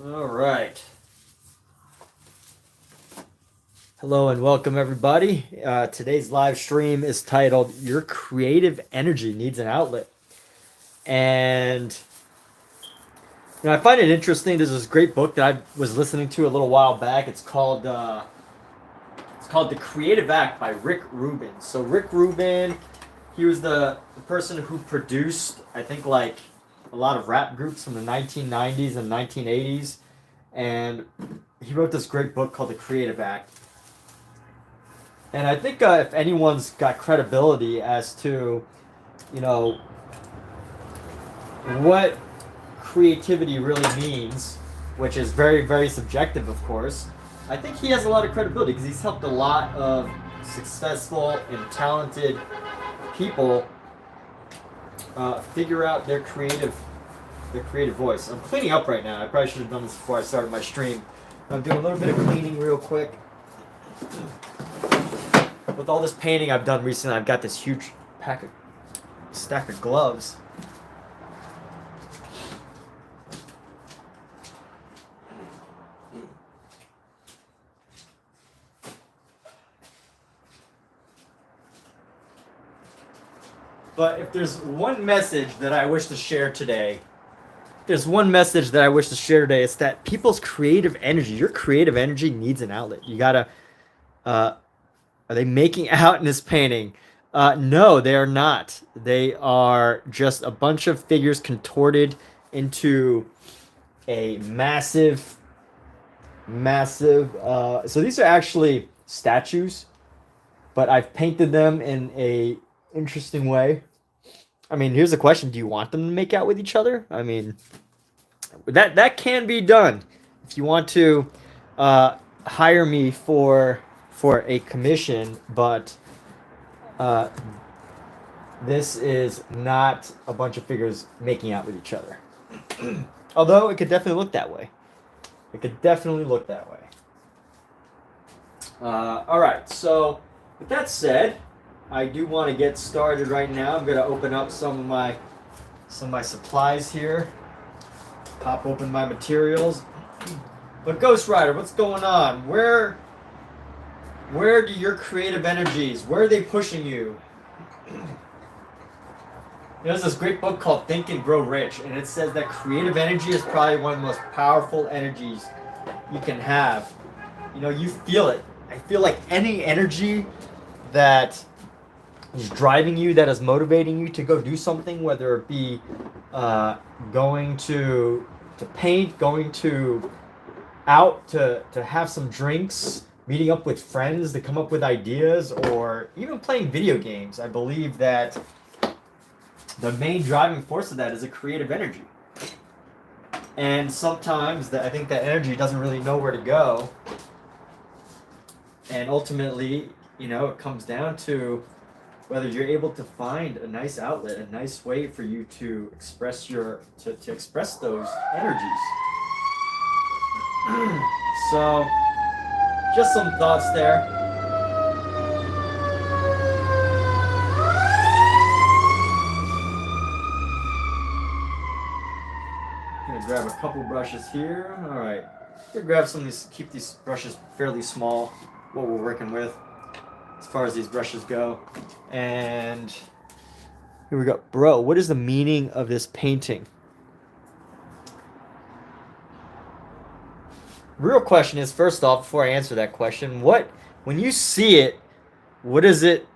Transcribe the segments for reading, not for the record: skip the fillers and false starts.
All right. Hello and welcome, everybody. Today's live stream is titled Your Creative Energy Needs an Outlet. And I find it interesting. There's this great book that I was listening to a little while back. It's called The Creative Act by Rick Rubin. So Rick Rubin, he was the person who produced, I think, like a lot of rap groups from the 1990s and 1980s. And he wrote this great book called The Creative Act. And I think if anyone's got credibility as to, what creativity really means, which is very, very subjective, of course, I think he has a lot of credibility because he's helped a lot of successful and talented people figure out their creative voice. I'm cleaning up right now. I probably should have done this before I started my stream. I'm doing a little bit of cleaning real quick. With all this painting I've done recently, I've got this huge stack of gloves. But if there's one message that I wish to share today, it's that people's creative energy, your creative energy needs an outlet. You gotta, are they making out in this painting? No, they are not. They are just a bunch of figures contorted into a massive. So these are actually statues, but I've painted them in a interesting way. I mean, here's the question: do you want them to make out with each other? I mean, that can be done if you want to hire me for a commission, but this is not a bunch of figures making out with each other. Although it could definitely look that way. All right, so with that said, I do want to get started right now. I'm going to open up some of my supplies here. Pop open my materials. But Ghost Rider, what's going on? Where do your creative energies, where are they pushing you? There's this great book called Think and Grow Rich, and it says that creative energy is probably one of the most powerful energies you can have. You feel it. I feel like any energy that is driving you, that is motivating you to go do something, whether it be going to paint, going to out to have some drinks, meeting up with friends to come up with ideas, or even playing video games. I believe that the main driving force of that is a creative energy. And sometimes I think that energy doesn't really know where to go. And ultimately, it comes down to whether you're able to find a nice outlet, a nice way for you to express to express those energies. So, just some thoughts there. Gonna grab a couple brushes here. All right, gonna grab some of these. Keep these brushes fairly small. What we're working with, as far as these brushes go, and here we go. Bro, what is the meaning of this painting? Real question is, first off, before I answer that question, when you see it, what does it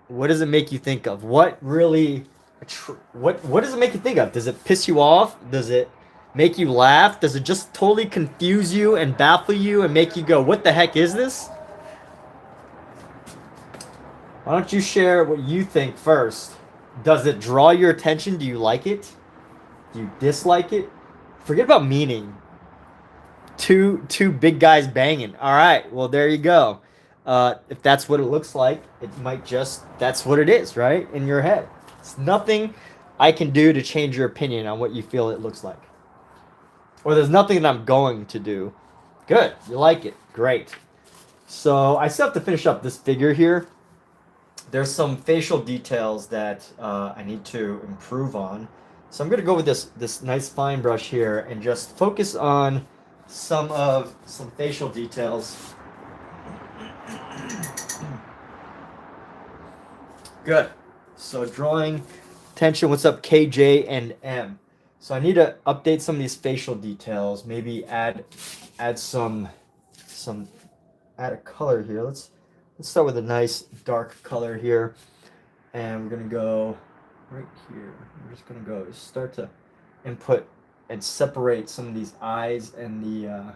make you think of? What does it make you think of? Does it piss you off? Does it make you laugh? Does it just totally confuse you and baffle you and make you go, what the heck is this? Why don't you share what you think first? Does it draw your attention? Do you like it? Do you dislike it? Forget about meaning. Two big guys banging. All right, well, there you go. If that's what it looks like, that's what it is, right? In your head. It's nothing I can do to change your opinion on what you feel it looks like. Or there's nothing that I'm going to do. Good, you like it. Great. So I still have to finish up this figure here. There's some facial details that I need to improve on. So I'm going to go with this nice fine brush here and just focus on some facial details. Good. So drawing attention. What's up, KJ and M? So I need to update some of these facial details. Maybe add some add a color here. Let's start with a nice dark color here, and we're gonna go right here. We're just gonna go start to input and separate some of these eyes and the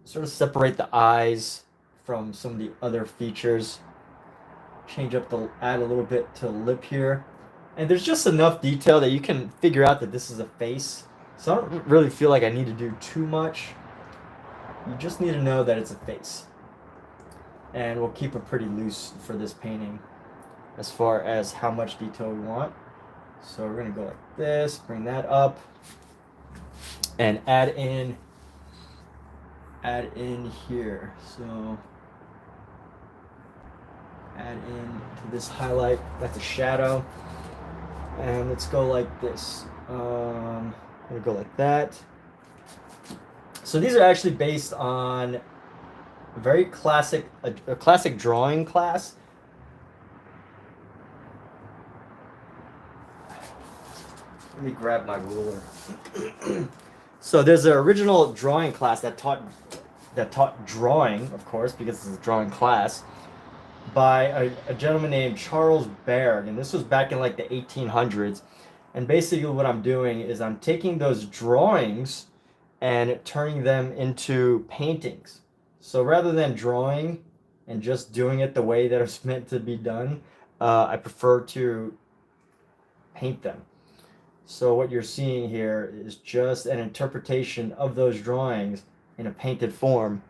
sort of separate the eyes from some of the other features. Change up add a little bit to lip here, and there's just enough detail that you can figure out that this is a face. So I don't really feel like I need to do too much. You just need to know that it's a face, and we'll keep it pretty loose for this painting as far as how much detail we want. So we're gonna go like this, bring that up, and add in here. So add in to this highlight, that's a shadow, and let's go like this. I'm gonna go like that. So these are actually based on a very classic drawing class. Let me grab my ruler. So there's an original drawing class that taught drawing, of course, because it's a drawing class, by a gentleman named Charles Berg, and this was back in like the 1800s. And basically what I'm doing is I'm taking those drawings and turning them into paintings. So rather than drawing and just doing it the way that it's meant to be done, I prefer to paint them. So what you're seeing here is just an interpretation of those drawings in a painted form.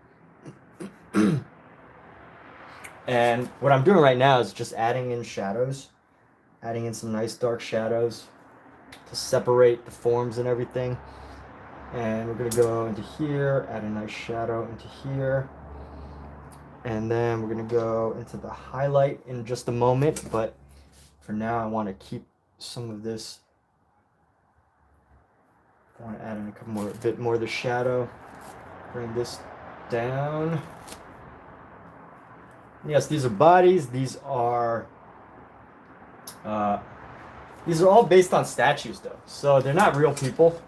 And what I'm doing right now is just adding in shadows, adding in some nice dark shadows to separate the forms and everything. And we're going to go into here, add a nice shadow into here. And then we're going to go into the highlight in just a moment. But for now, I want to keep some of this. I want to add in a bit more of the shadow. Bring this down. Yes, these are bodies. These are all based on statues, though. So they're not real people.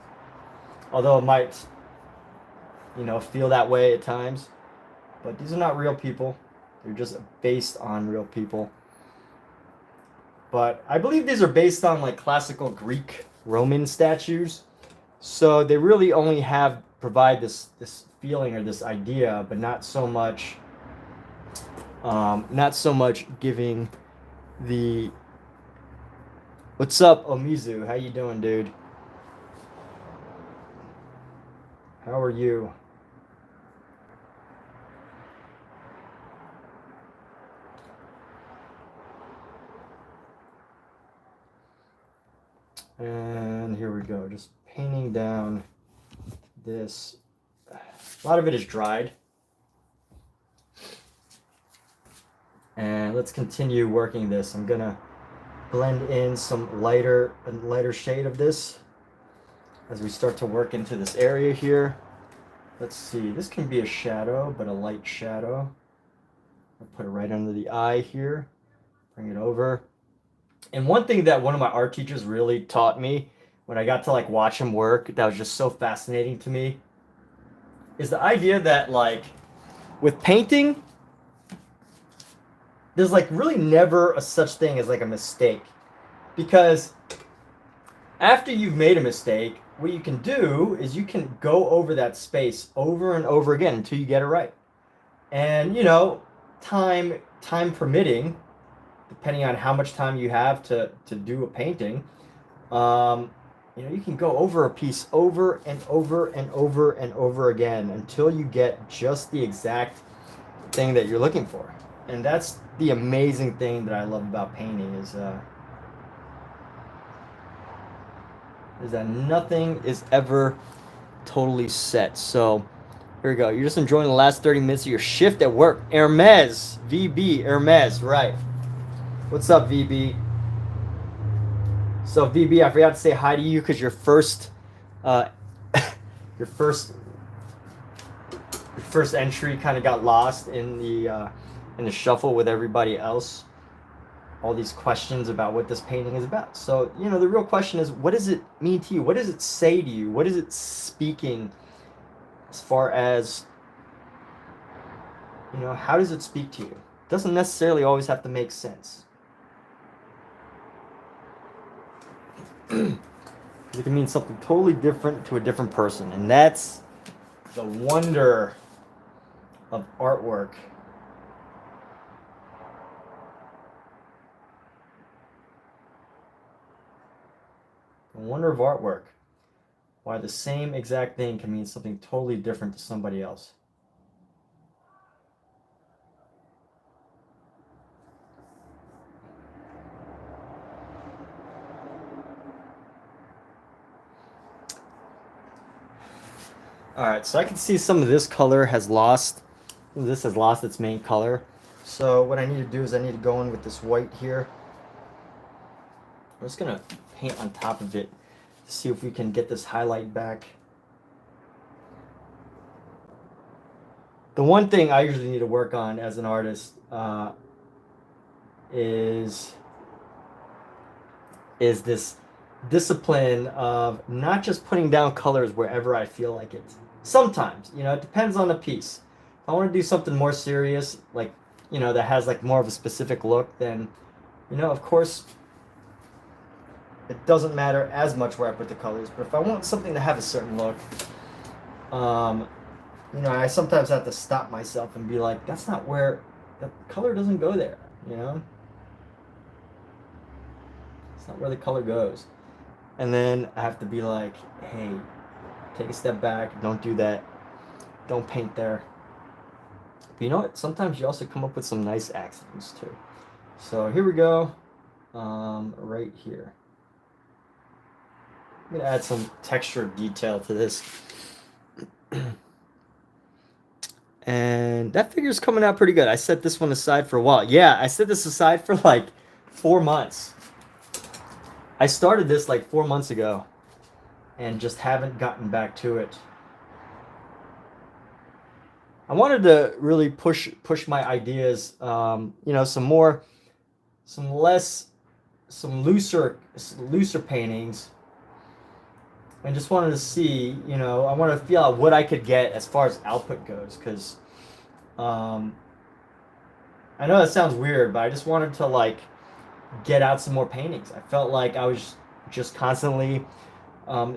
Although it might, feel that way at times. But these are not real people. They're just based on real people. But I believe these are based on like classical Greek Roman statues. So they really only provide this feeling or this idea, but not so much giving the. What's up, Omizu? How you doing, dude? How are you? And here we go, just painting down this. A lot of it is dried. And let's continue working this. I'm gonna blend in some lighter shade of this as we start to work into this area here. Let's see, this can be a shadow, but a light shadow. I'll put it right under the eye here, bring it over. And one thing that one of my art teachers really taught me when I got to like watch him work, that was just so fascinating to me, is the idea that like with painting, there's like really never a such thing as like a mistake. Because after you've made a mistake, what you can do is you can go over that space over and over again until you get it right. And time permitting, depending on how much time you have to do a painting, you can go over a piece over and over and over and over again until you get just the exact thing that you're looking for. And that's the amazing thing that I love about painting is that nothing is ever totally set. So here we go. You're just enjoying the last 30 minutes of your shift at work. Hermes, VB, Hermes, right. What's up, VB? So VB, I forgot to say hi to you because your first uh, your first entry kind of got lost in the shuffle with everybody else. All these questions about what this painting is about. So, you know, the real question is, what does it mean to you? What does it say to you? What is it speaking as far as, you know, how does it speak to you? It doesn't necessarily always have to make sense. It can mean something totally different to a different person. And that's the wonder of artwork. The wonder of artwork. Why the same exact thing can mean something totally different to somebody else. Alright, so I can see some of this color has lost, this has lost its main color. So what I need to do is I need to go in with this white here. I'm just going to paint on top of it to see if we can get this highlight back. The one thing I usually need to work on as an artist is this discipline of not just putting down colors wherever I feel like it. Sometimes, you know, it depends on the piece. If I want to do something more serious, like, you know, that has like more of a specific look, then, you know, of course, it doesn't matter as much where I put the colors. But if I want something to have a certain look, you know, I sometimes have to stop myself and be like, that's not where, the color doesn't go there, you know? It's not where the color goes. And then I have to be like, hey, take a step back, don't do that, don't paint there. But you know what? Sometimes you also come up with some nice accidents too. So here we go, right here. I'm gonna add some texture detail to this. And that figure's coming out pretty good. I set this one aside for a while. Yeah, I set this aside for like 4 months. I started this like 4 months ago and just haven't gotten back to it. I wanted to really push my ideas, you know, some looser paintings, and just wanted to see, you know, I wanted to feel out what I could get as far as output goes, because I know that sounds weird, but I just wanted to like get out some more paintings. I felt like I was just constantly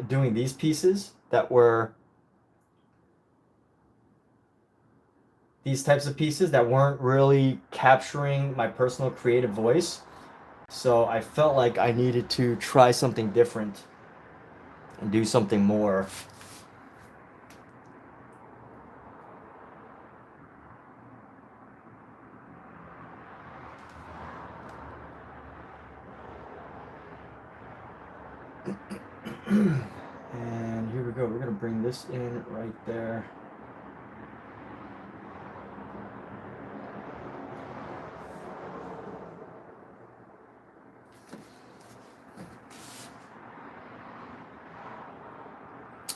doing these pieces that were these types of pieces that weren't really capturing my personal creative voice. So I felt like I needed to try something different and do something more. And here we go. We're going to bring this in right there.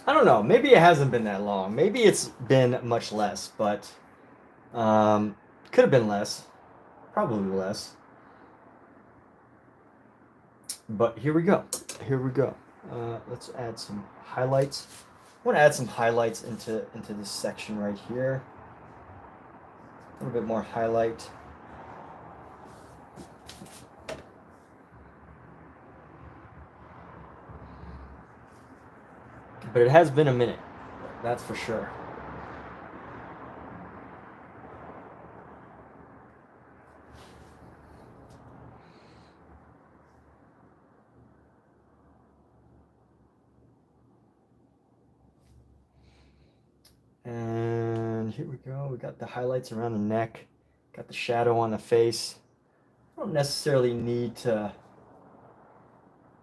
I don't know. Maybe it hasn't been that long. Maybe it's been much less, but could have been less. Probably less. But here we go. Here we go. Let's add some highlights. I want to add some highlights into this section right here. A little bit more highlight. But it has been a minute, that's for sure. And here we go. We got the highlights around the neck, got the shadow on the face. I don't necessarily need to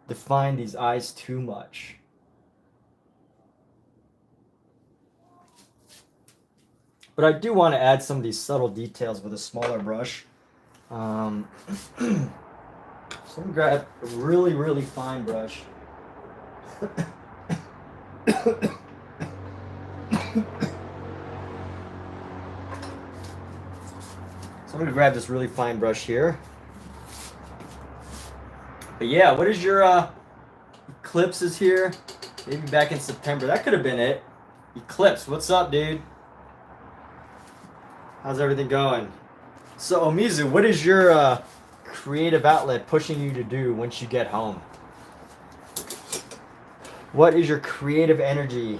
define these eyes too much. But I do want to add some of these subtle details with a smaller brush. So I'm going to grab a really, really fine brush. So I'm gonna grab this really fine brush here. But yeah, what is your Eclipse is here? Maybe back in September. That could have been it. Eclipse, what's up, dude? How's everything going? So Omizu, what is your creative outlet pushing you to do once you get home? What is your creative energy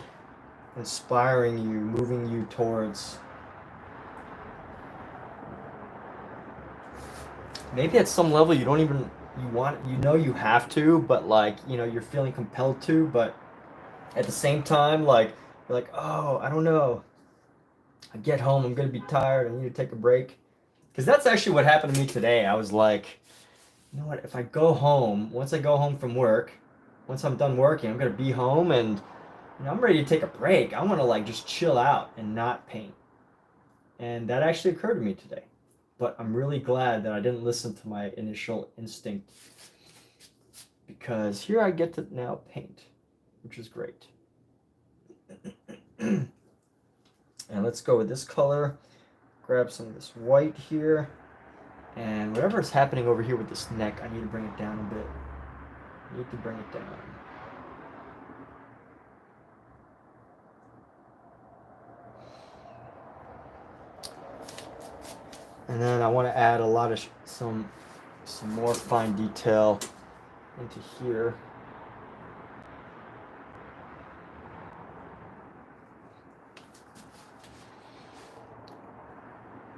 inspiring you, moving you towards? Maybe at some level you don't even you have to, but like, you're feeling compelled to, but at the same time, like, you're like, oh, I don't know. I get home, I'm gonna be tired, I need to take a break. Because that's actually what happened to me today. I was like, you know what, if I go home, once I go home from work, once I'm done working, I'm gonna be home and I'm ready to take a break. I wanna like just chill out and not paint. And that actually occurred to me today. But I'm really glad that I didn't listen to my initial instinct, because here I get to now paint, which is great. And let's go with this color. Grab some of this white here. And whatever is happening over here with this neck, I need to bring it down a bit. I need to bring it down. And then I want to add a lot of some more fine detail into here.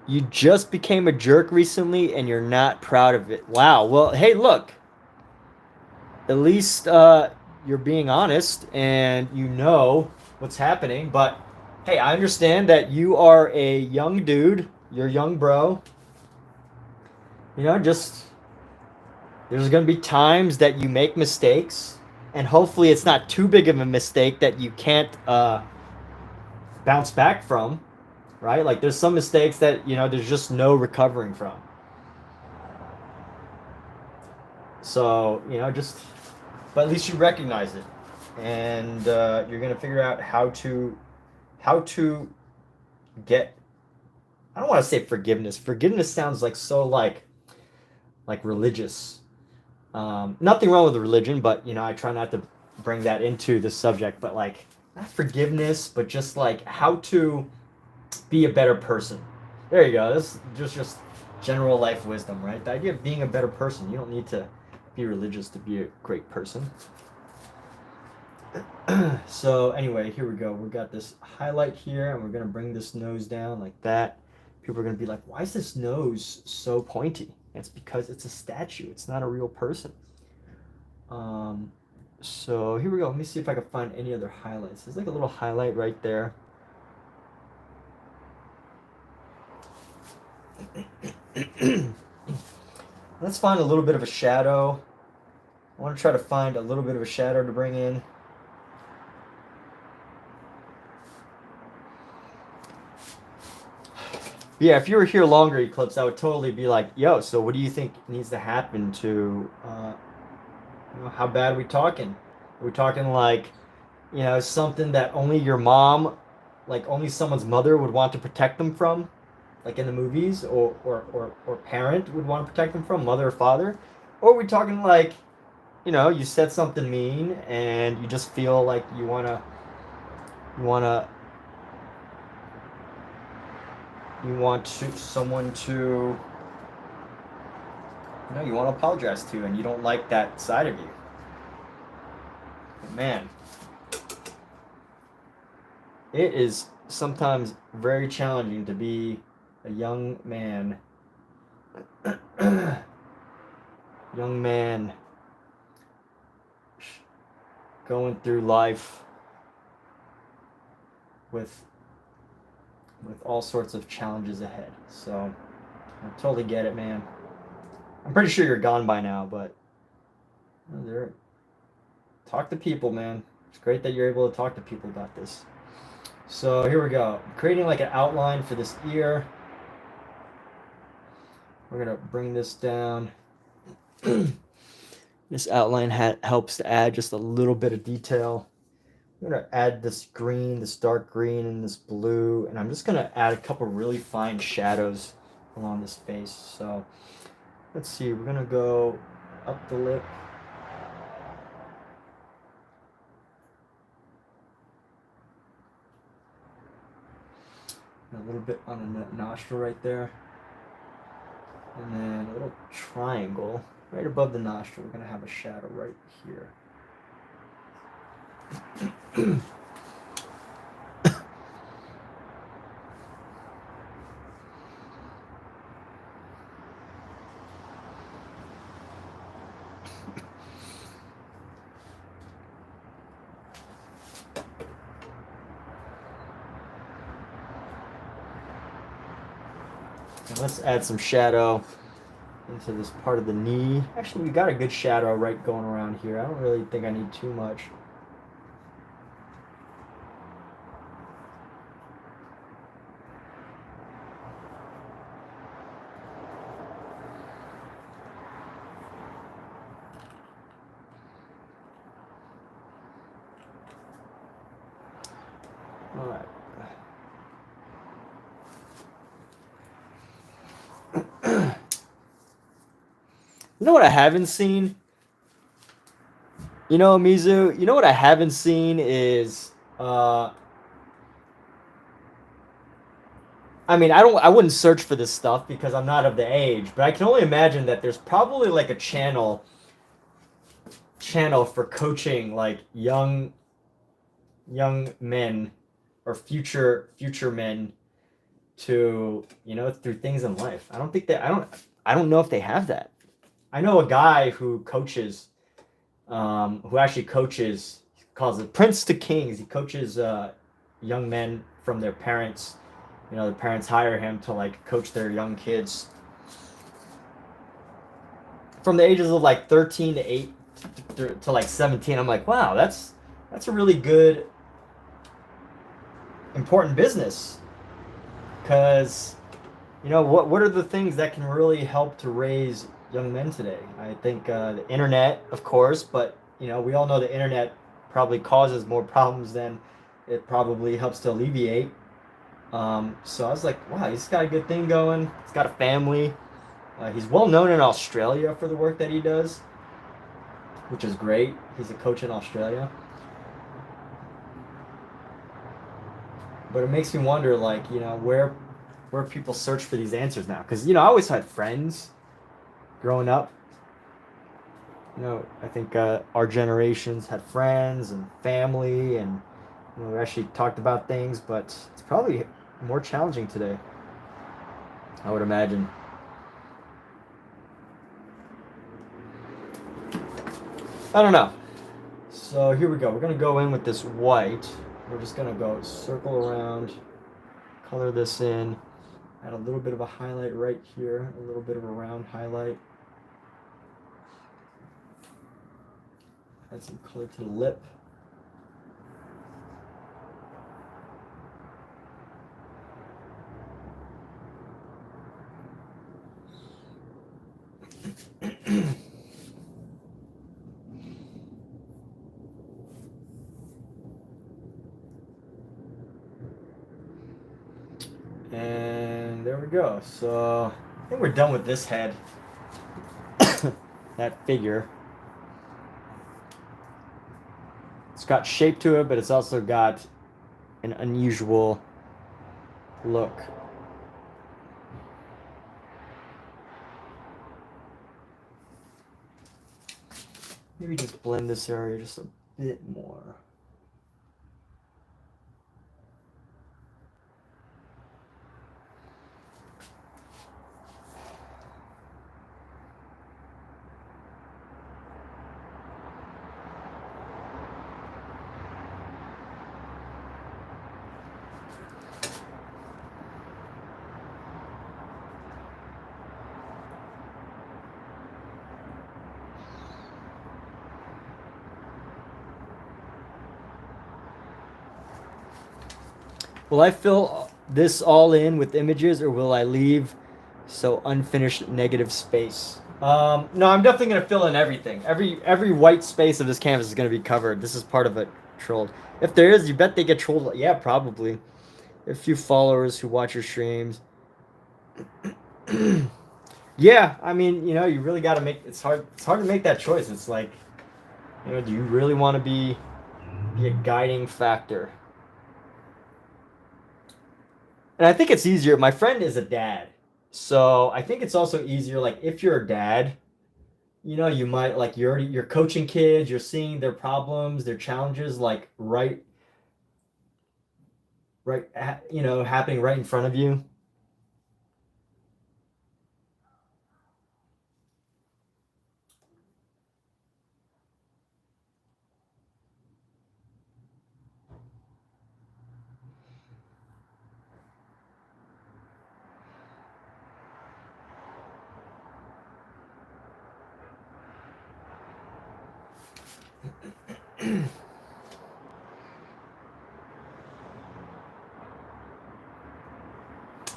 You just became a jerk recently and you're not proud of it. Wow. Well, hey, look. At least you're being honest and you know what's happening. But hey, I understand that you are a young dude. You're a young bro. Just there's going to be times that you make mistakes. And hopefully it's not too big of a mistake that you can't bounce back from. Right? Like there's some mistakes that, there's just no recovering from. So, but at least you recognize it. And you're going to figure out how to get, I don't want to say forgiveness. Forgiveness sounds like so like religious. Nothing wrong with religion, but, I try not to bring that into the subject, but like not forgiveness, but just like how to be a better person. There you go. This is just general life wisdom, right? The idea of being a better person. You don't need to be religious to be a great person. So anyway, here we go. We've got this highlight here, and we're going to bring this nose down like that. People are going to be like, why is this nose so pointy? It's because it's a statue. It's not a real person. So here we go. Let me see if I can find any other highlights. There's like a little highlight right there. Let's find a little bit of a shadow. I want to try to find a little bit of a shadow to bring in. Yeah, if you were here longer, Eclipse, I would totally be like, yo, so what do you think needs to happen to, how bad are we talking? Are we talking like, something that only your mom, like only someone's mother would want to protect them from? Like in the movies, or parent would want to protect them from, mother or father? Or are we talking like, you said something mean and you just feel like you want someone to, you want to apologize to, and you don't like that side of you. But man, it is sometimes very challenging to be a young man. Going through life with all sorts of challenges ahead. So I totally get it, man. I'm pretty sure you're gone by now, but talk to people, man. It's great that you're able to talk to people about this. So here we go. I'm creating like an outline for this ear. We're gonna bring this down. This outline helps to add just a little bit of detail. I'm gonna add this green, this dark green, and this blue, and I'm just gonna add a couple really fine shadows along this face. So let's see, we're gonna go up the lip. A little bit on the nostril right there. And then a little triangle right above the nostril. We're gonna have a shadow right here. And let's add some shadow into this part of the knee. Actually, we got a good shadow right going around here. I don't really think I need too much. All right. You know what I haven't seen? You know, Mizu, you know what I haven't seen is I mean, I wouldn't search for this stuff because I'm not of the age, but I can only imagine that there's probably like a channel for coaching like young men or future men to, you know, through things in life. I don't think that I don't know if they have that. I know a guy who coaches, who actually coaches, he calls it Prince to Kings. He coaches young men from their parents. You know, the parents hire him to like coach their young kids from the ages of like 13 to 8 to like 17. I'm like, wow, that's a really good, important business. Because, you know, what are the things that can really help to raise young men today? I think the internet, of course, but, you know, we all know the internet probably causes more problems than it probably helps to alleviate. So I was like, wow, he's got a good thing going. He's got a family. He's well known in Australia for the work that he does, which is great. He's a coach in Australia. But it makes me wonder, like, you know, where people search for these answers now. Because, you know, I always had friends growing up. You know, I think our generations had friends and family, and, you know, we actually talked about things, but it's probably more challenging today, I would imagine. I don't know. So here we go. We're going to go in with this white. We're just going to go circle around, color this in, add a little bit of a highlight right here, a little bit of a round highlight. Add some color to the lip. And there we go. So I think we're done with this head. That figure. It's got shape to it, but it's also got an unusual look. Maybe just blend this area just a bit more. Will I fill this all in with images, or will I leave so unfinished negative space? No, I'm definitely going to fill in everything. Every white space of this canvas is going to be covered. This is part of it. trolled. If there is, you bet they get trolled. Yeah, probably. A few followers who watch your streams. Yeah, I mean, you know, you really got to make. It's hard. It's hard to make that choice. It's like, you know, do you really want to be a guiding factor? And I think it's easier. My friend is a dad, so I think it's also easier. Like, if you're a dad, you know, you might like you're coaching kids. You're seeing their problems, their challenges, like you know, happening right in front of you.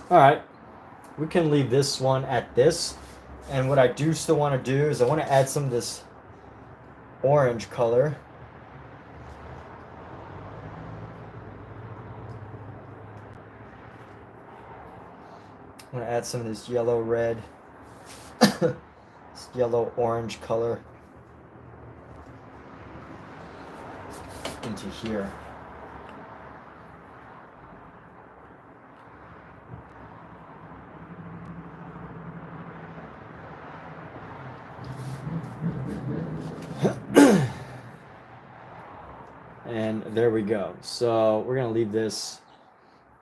All right, we can leave this one at this. And what I do still want to do is I want to add some of this orange color. I'm going to add some of this yellow red, this yellow orange color into here. And there we go. So we're going to leave this.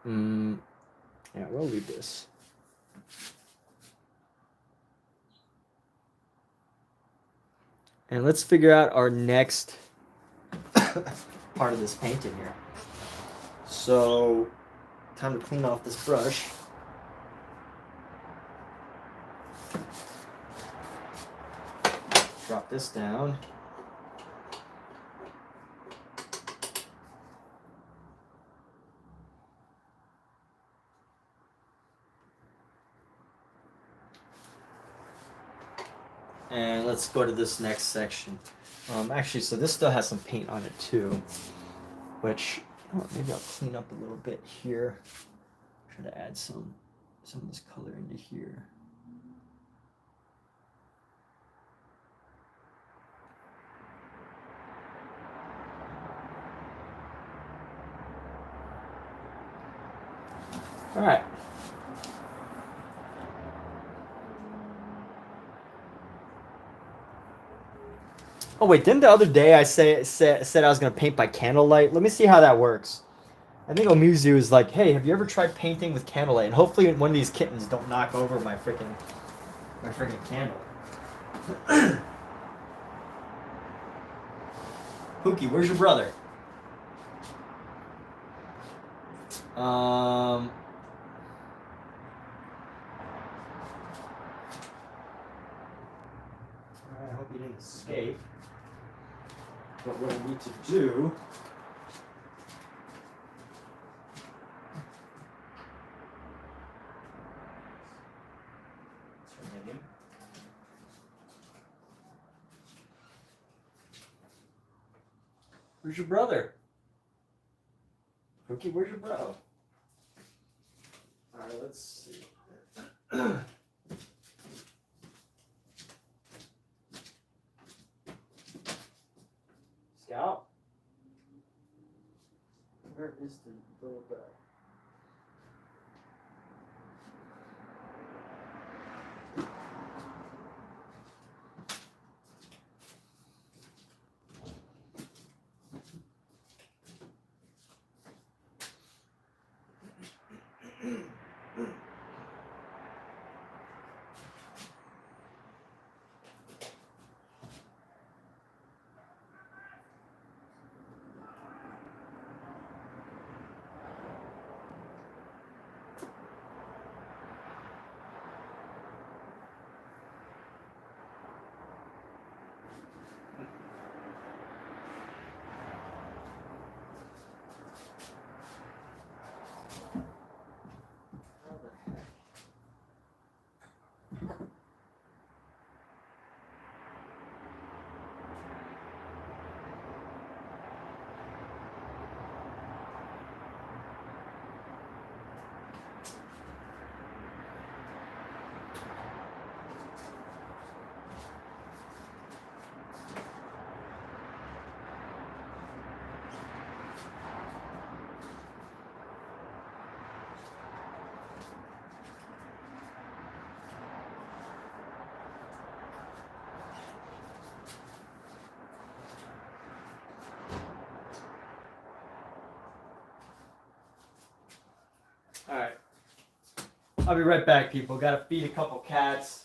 Yeah, we'll leave this. And let's figure out our next part of this painting here. So, time to clean off this brush. Drop this down. And let's go to this next section. Actually, so this still has some paint on it too, which maybe I'll clean up a little bit here. Try to add some of this color into here. All right. Oh wait, didn't the other day I said I was gonna paint by candlelight? Let me see how that works. I think Omizu is like, hey, have you ever tried painting with candlelight? And hopefully one of these kittens don't knock over my freaking candle. Pookie, where's your brother? I hope you didn't escape. But what I need to do Where's your brother? Cookie, where's your bro? Alright, let's see. Scout? Where is the little guy? I'll be right back, people. Gotta feed a couple cats.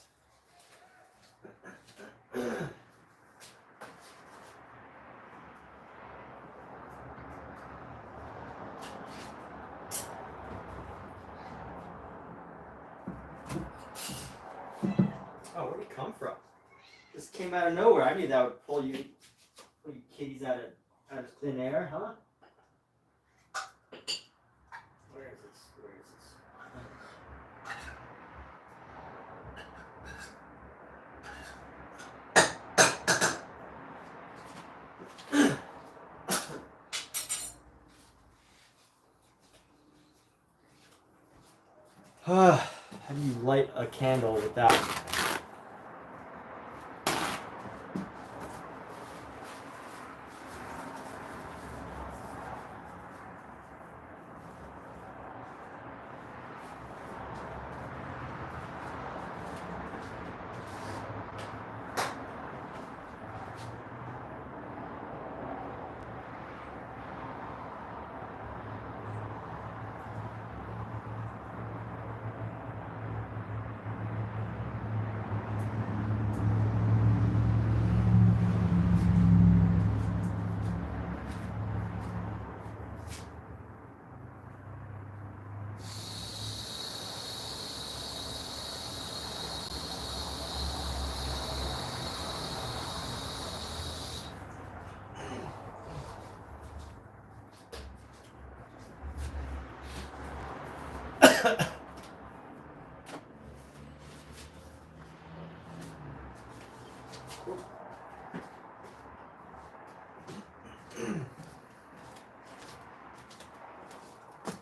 Oh, where'd it come from? This came out of nowhere. I knew that would pull you kitties out of thin air, huh? Where is this? Where is this? How do you light a candle without?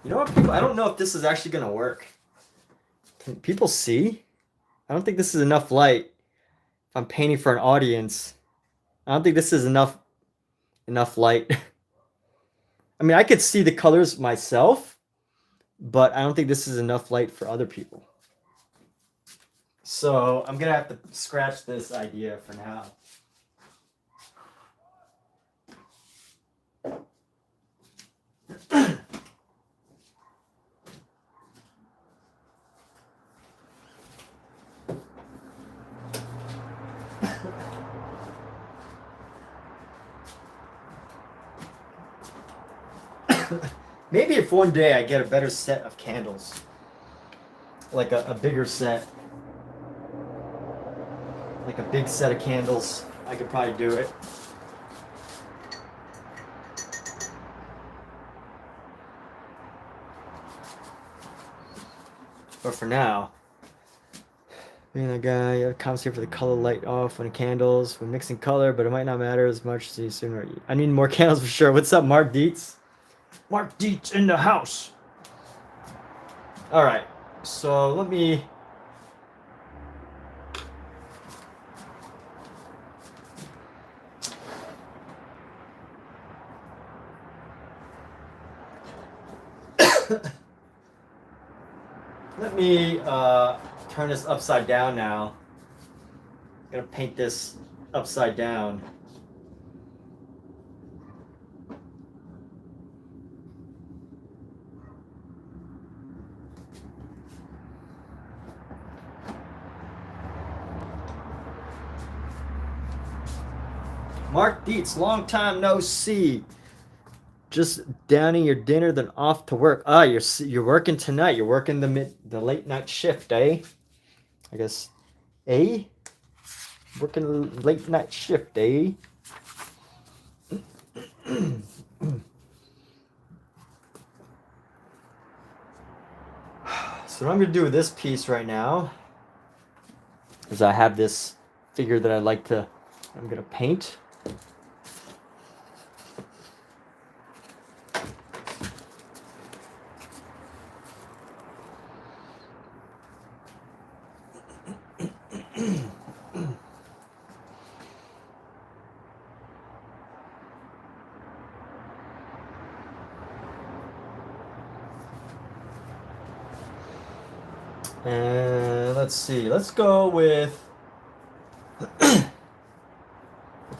You know what, people? I don't know if this is actually gonna work. Can people see? I don't think this is enough light. If I'm painting for an audience, I don't think this is enough light. I mean, I could see the colors myself, but I don't think this is enough light for other people. So I'm gonna have to scratch this idea for now. Maybe if one day I get a better set of candles, like a bigger set, like a big set of candles, I could probably do it. But for now, being a guy comes here for the color light off when candles, when mixing color, but it might not matter as much. See you sooner. I need more candles for sure. What's up, Mark Dietz? Mark Dietz in the house. All right, so let me. Let me turn this upside down now. I'm gonna paint this upside down. Mark Dietz, long time no see. Just downing your dinner, then off to work. Ah, you're working tonight. You're working the late night shift, eh? I guess, eh? Working late night shift, eh? So what I'm gonna do with this piece right now is I have this figure that I'm gonna paint. And let's see, let's go with, what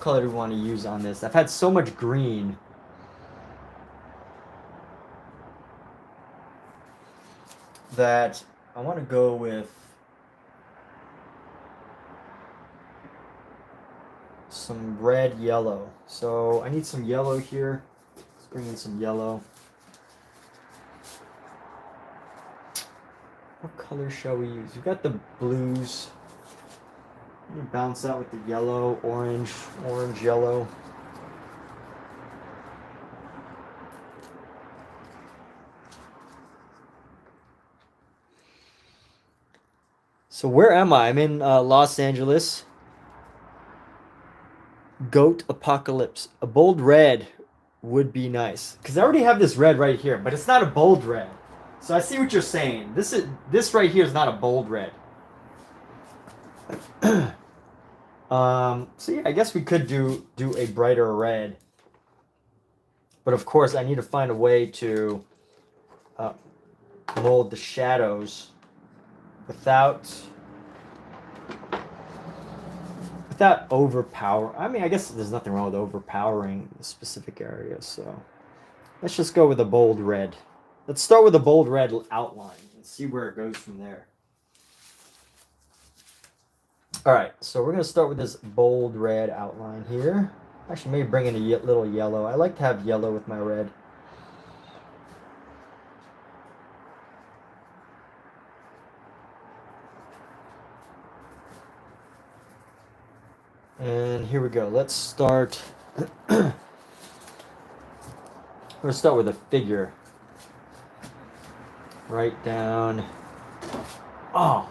color do we want to use on this? I've had so much green. That I want to go with some red yellow. So I need some yellow here. Let's bring in some yellow. What color shall we use? We've got the blues. Let me bounce out with the yellow, orange, yellow. So where am I? I'm in Los Angeles. Goat Apocalypse. A bold red would be nice. Because I already have this red right here, but it's not a bold red. So I see what you're saying. This right here is not a bold red. So yeah, I guess we could do a brighter red. But of course, I need to find a way to mold the shadows without overpower. I mean, I guess there's nothing wrong with overpowering the specific area. So let's just go with a bold red. Let's start with a bold red outline and see where it goes from there. All right, so we're going to start with this bold red outline here. Actually, maybe bring in a little yellow. I like to have yellow with my red. And here we go. Let's start. We're going to start with a figure. Right down. Oh,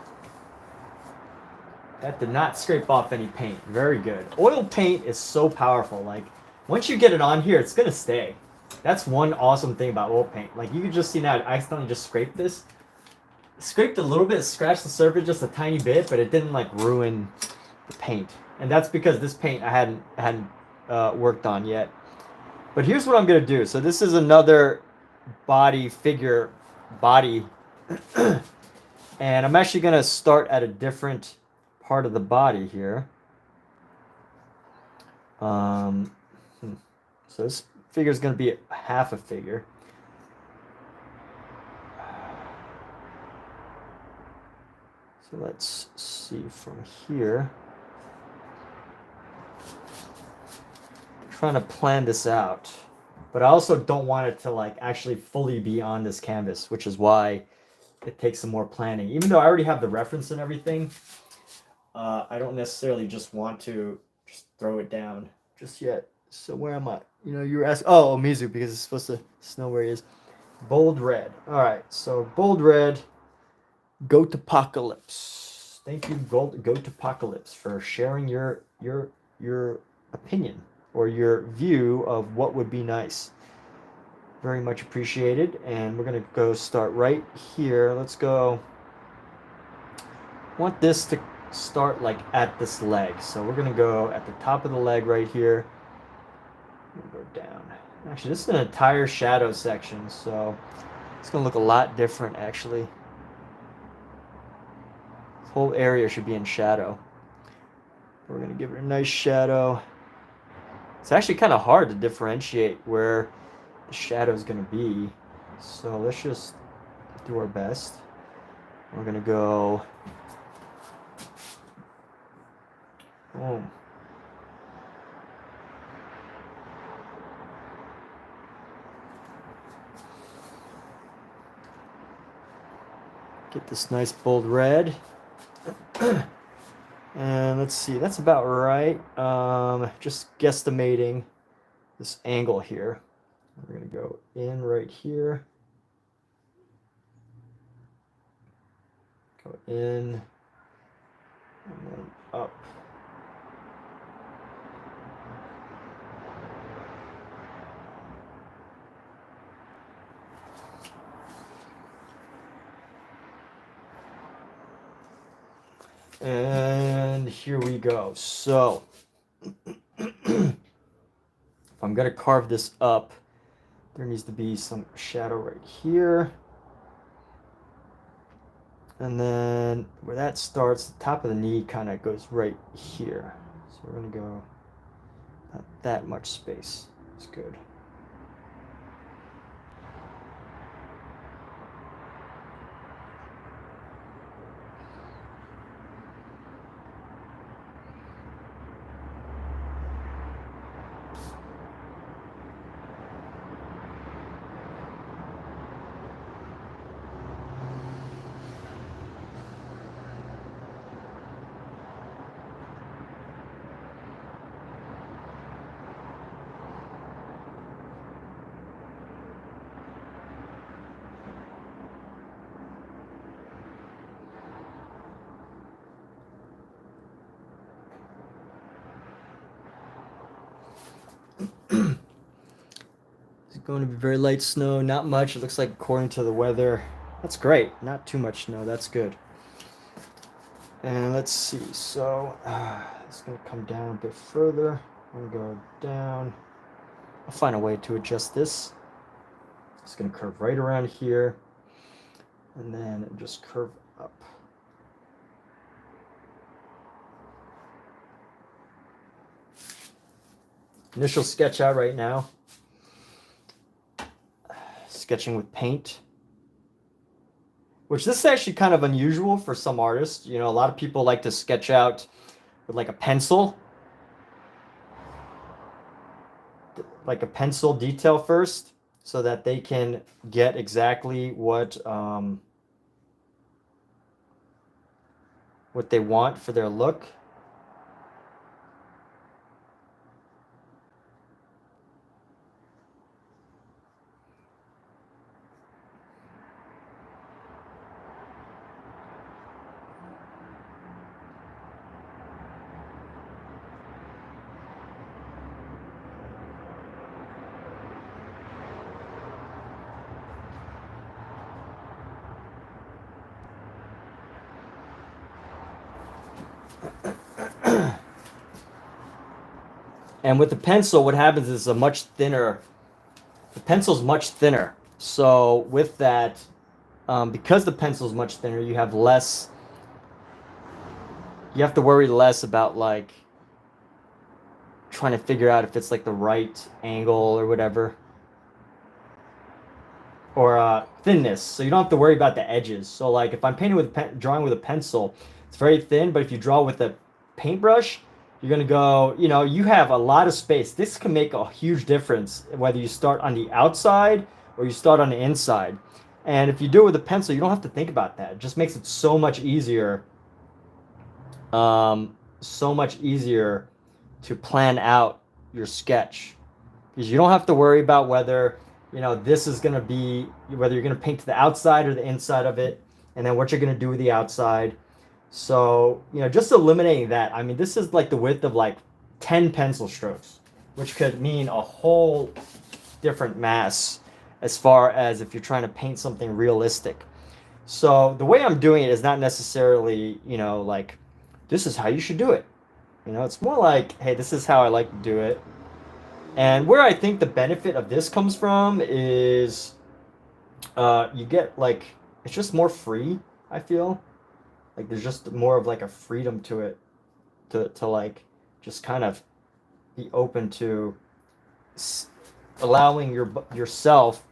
that did not scrape off any paint. Very good. Oil paint is so powerful. Like, once you get it on here, it's going to stay. That's one awesome thing about oil paint. Like, you can just see now, I accidentally just scraped this. Scraped a little bit, scratched the surface just a tiny bit, but it didn't, like, ruin the paint. And that's because this paint I hadn't worked on yet. But here's what I'm going to do. So this is another figure body. And I'm actually going to start at a different part of the body here. So this figure is going to be half a figure. So let's see from here. I'm trying to plan this out, but I also don't want it to like actually fully be on this canvas, which is why it takes some more planning. Even though I already have the reference and everything, I don't necessarily just want to just throw it down just yet. So where am I? You know, you were asking, oh, Mizu, because it's supposed to know where he is. Bold red. All right, so bold red, Goat Apocalypse. Thank you, Goat Apocalypse, for sharing your opinion or your view of what would be nice. Very much appreciated. And we're gonna go start right here. Let's go. I want this to start like at this leg. So we're gonna go at the top of the leg right here. Go down. Actually, this is an entire shadow section, so it's gonna look a lot different actually. This whole area should be in shadow. We're gonna give it a nice shadow. It's actually kind of hard to differentiate where the shadow is gonna be. So let's just do our best. We're gonna go. Boom. Get this nice bold red. And let's see, that's about right. Just guesstimating this angle here. We're gonna go in right here. Go in and then up. And here we go. So if I'm gonna carve this up, there needs to be some shadow right here. And then where that starts, the top of the knee kind of goes right here. So we're gonna go not that much space. It's good. Going to be very light snow, not much. It looks like according to the weather. That's great. Not too much snow. That's good. And let's see. So it's going to come down a bit further. I'm going to go down. I'll find a way to adjust this. It's going to curve right around here. And then just curve up. Initial sketch out right now. Sketching with paint, which this is actually kind of unusual for some artists. You know, a lot of people like to sketch out with like a pencil detail first, so that they can get exactly what they want for their look. And with the pencil, what happens is the pencil's much thinner. So with that, because the pencil's much thinner, you have to worry less about like trying to figure out if it's like the right angle or whatever. Or thinness. So you don't have to worry about the edges. So like if I'm drawing with a pencil, it's very thin, but if you draw with a paintbrush, you're going to go, you have a lot of space. This can make a huge difference whether you start on the outside or you start on the inside. And if you do it with a pencil, you don't have to think about that. It just makes it so much easier. To plan out your sketch. Because you don't have to worry about whether, this is going to be, whether you're going to paint to the outside or the inside of it, and then what you're going to do with the outside. So, just eliminating that. I mean, this is like the width of like 10 pencil strokes, which could mean a whole different mass as far as if you're trying to paint something realistic. So the way I'm doing it is not necessarily, like, this is how you should do it. It's more like, hey, this is how I like to do it. And where I think the benefit of this comes from is you get like, it's just more free, I feel. Like there's just more of like a freedom to it, to like just kind of be open to allowing yourself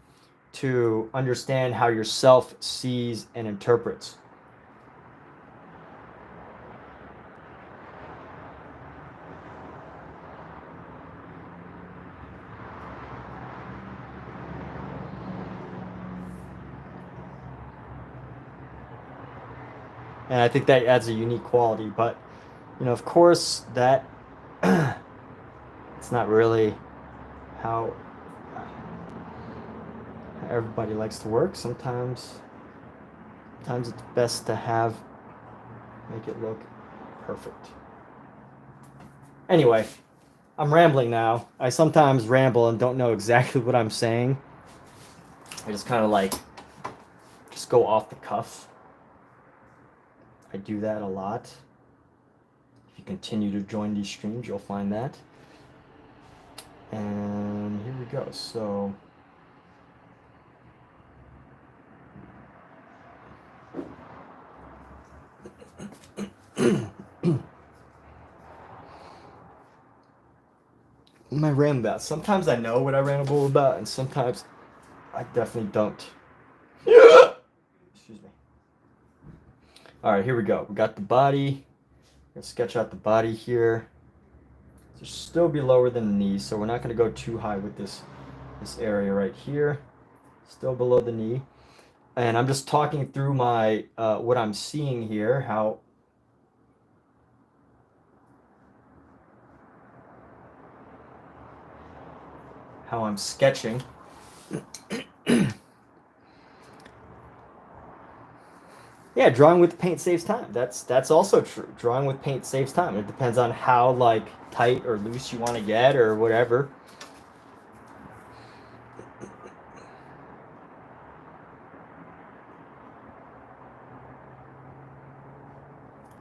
to understand how yourself sees and interprets. And I think that adds a unique quality, but of course that it's not really how everybody likes to work. Sometimes it's best to make it look perfect. Anyway, I'm rambling now. I sometimes ramble and don't know exactly what I'm saying. I just kind of just go off the cuff. I do that a lot. If you continue to join these streams, you'll find that. And here we go. So what am I rambling about? Sometimes I know what I ramble about, and sometimes I definitely don't. Excuse me. All right, here we go. We got the body. I'm gonna sketch out the body here. It should still be lower than the knee, so we're not going to go too high with this area right here. Still below the knee. And I'm just talking through my what I'm seeing here, how I'm sketching. Yeah, drawing with paint saves time. That's also true. Drawing with paint saves time. It depends on how tight or loose you want to get or whatever.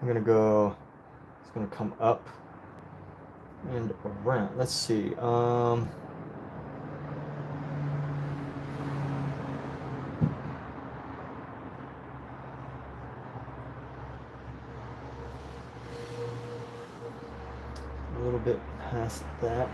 I'm gonna go, it's gonna come up and around. Let's see. A little bit past that.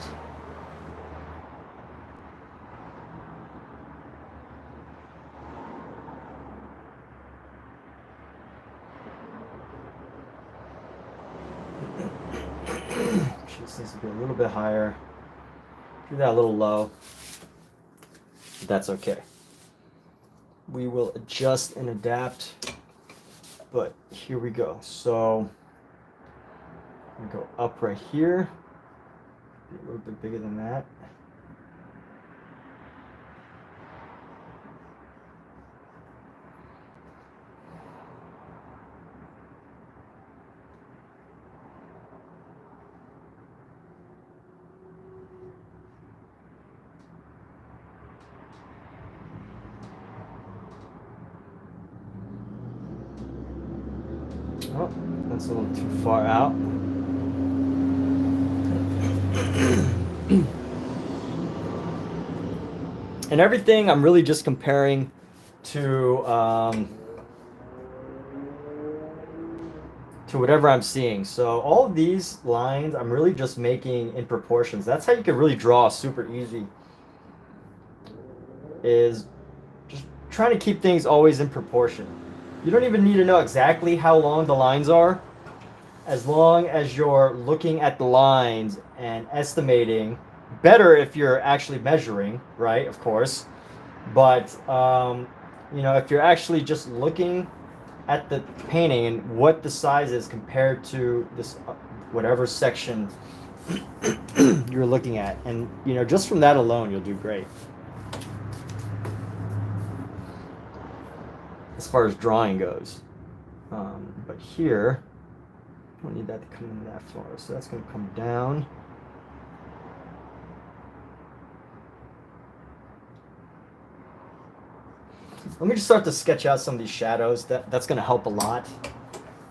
This needs to be a little bit higher. Do that a little low. That's okay. We will adjust and adapt. But here we go. So I'm gonna go up right here. Be a little bit bigger than that. Oh, that's a little too far out. And everything I'm really just comparing to whatever I'm seeing. So all of these lines I'm really just making in proportions. That's how you can really draw super easy. Is just trying to keep things always in proportion. You don't even need to know exactly how long the lines are, as long as you're looking at the lines and estimating. Better if you're actually measuring, right? Of course. But you know, if you're actually just looking at the painting and what the size is compared to this whatever section you're looking at, and you know, just from that alone you'll do great as far as drawing goes. But here I don't need that to come in that far, so that's going to come down. Let me just start to sketch out some of these shadows. That's going to help a lot.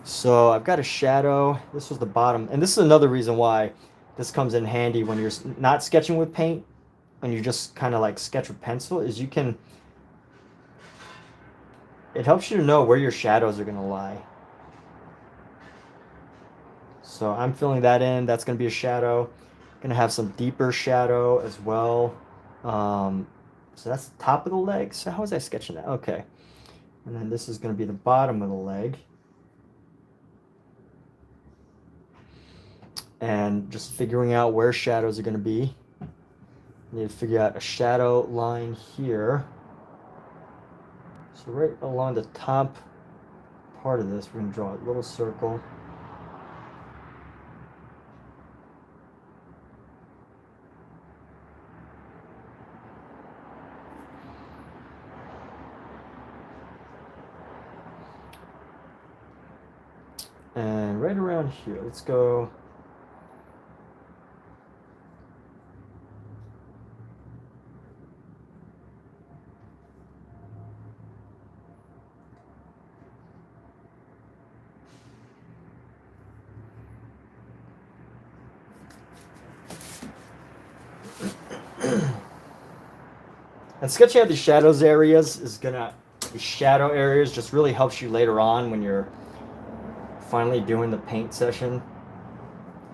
So I've got a shadow. This was the bottom. And this is another reason why this comes in handy when you're not sketching with paint, and you just kind of like sketch with pencil, is you can, it helps you to know where your shadows are going to lie. So I'm filling that in. That's going to be a shadow. Going to have some deeper shadow as well. So that's the top of the leg. So how was I sketching that? Okay. And then this is going to be the bottom of the leg. And just figuring out where shadows are going to be. I need to figure out a shadow line here. So right along the top part of this, we're going to draw a little circle. And right around here, let's go. And sketching out these shadows areas is gonna, these shadow areas just really helps you later on when you're finally doing the paint session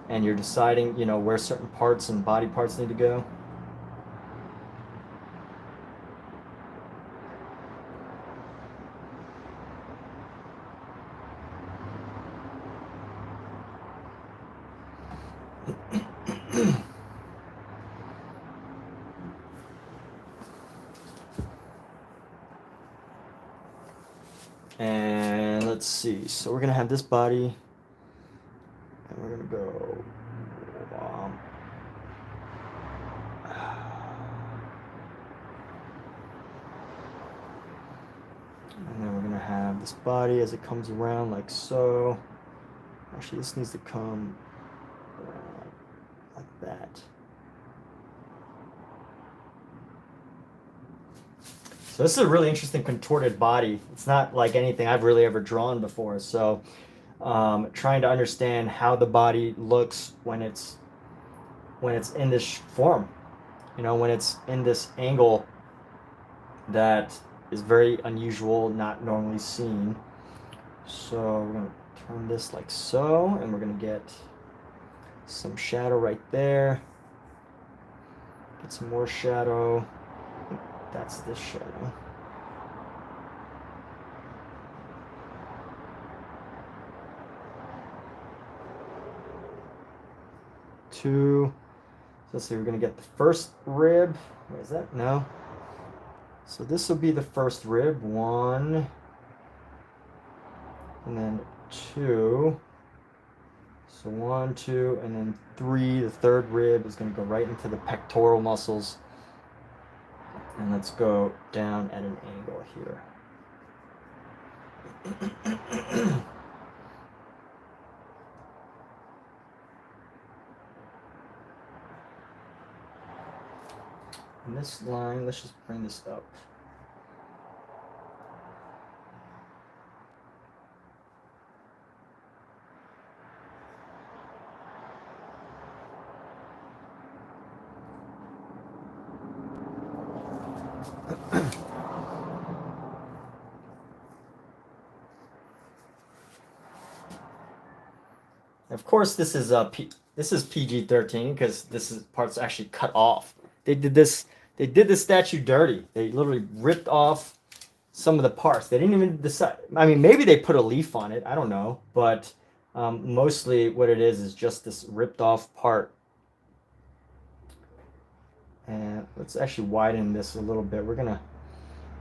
and you're deciding, you know, where certain parts and body parts need to go. And let's see, so we're gonna have this body, and we're gonna go and then we're gonna have this body as it comes around like so. Actually, this needs to come around like that. So this is a really interesting contorted body. It's not like anything I've really ever drawn before. So trying to understand how the body looks when it's in this form, you know, when it's in this angle that is very unusual, not normally seen. So we're going to turn this like so, and we're going to get some shadow right there. Get some more shadow. That's this shadow. Two. So let's see, we're going to get the first rib. What is that? No. So this will be the first rib. One. And then two. So 1, 2, and then 3. The third rib is going to go right into the pectoral muscles. And let's go down at an angle here. And this line, let's just bring this up. Of course, this is PG-13 because this part's actually cut off. They did this statue dirty. They literally ripped off some of the parts. They didn't even decide. I mean, maybe they put a leaf on it. I don't know, but mostly what it is just this ripped off part. And let's actually widen this a little bit. We're gonna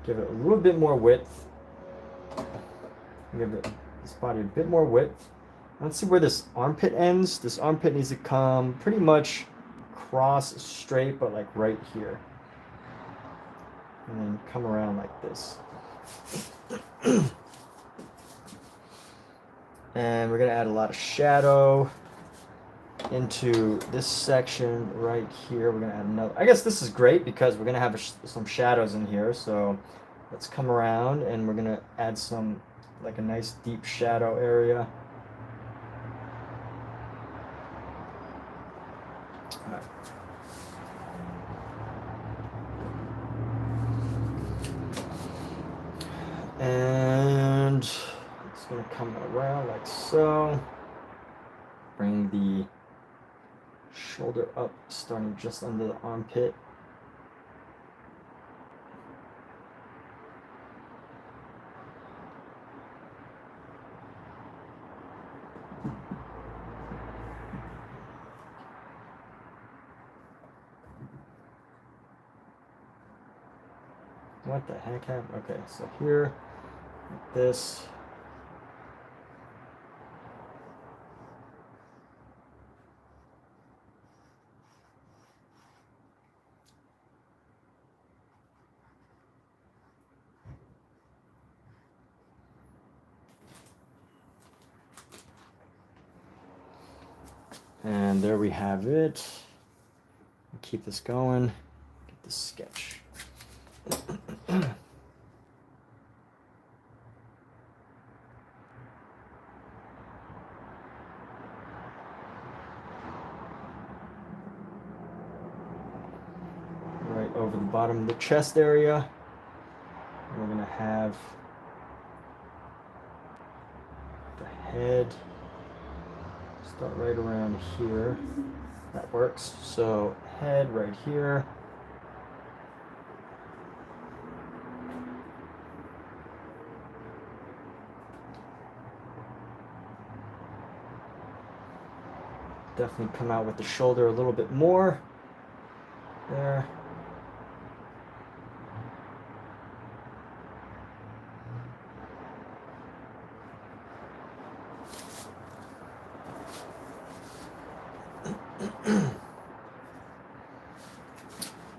give it a little bit more width. Give this body a bit more width. Let's see where this armpit ends. This armpit needs to come pretty much cross straight, but like right here. And then come around like this. And we're gonna add a lot of shadow into this section right here. We're gonna add another. I guess this is great because we're gonna have some shadows in here. So let's come around and we're gonna add some, like a nice deep shadow area. And it's going to come around like so. Bring the shoulder up, starting just under the armpit. What the heck happened? Okay, so here, like this. And there we have it. Keep this going. Get this sketch. Right over the bottom of the chest area. We're going to have the head start right around here. That works. So head right here. Definitely come out with the shoulder a little bit more. There.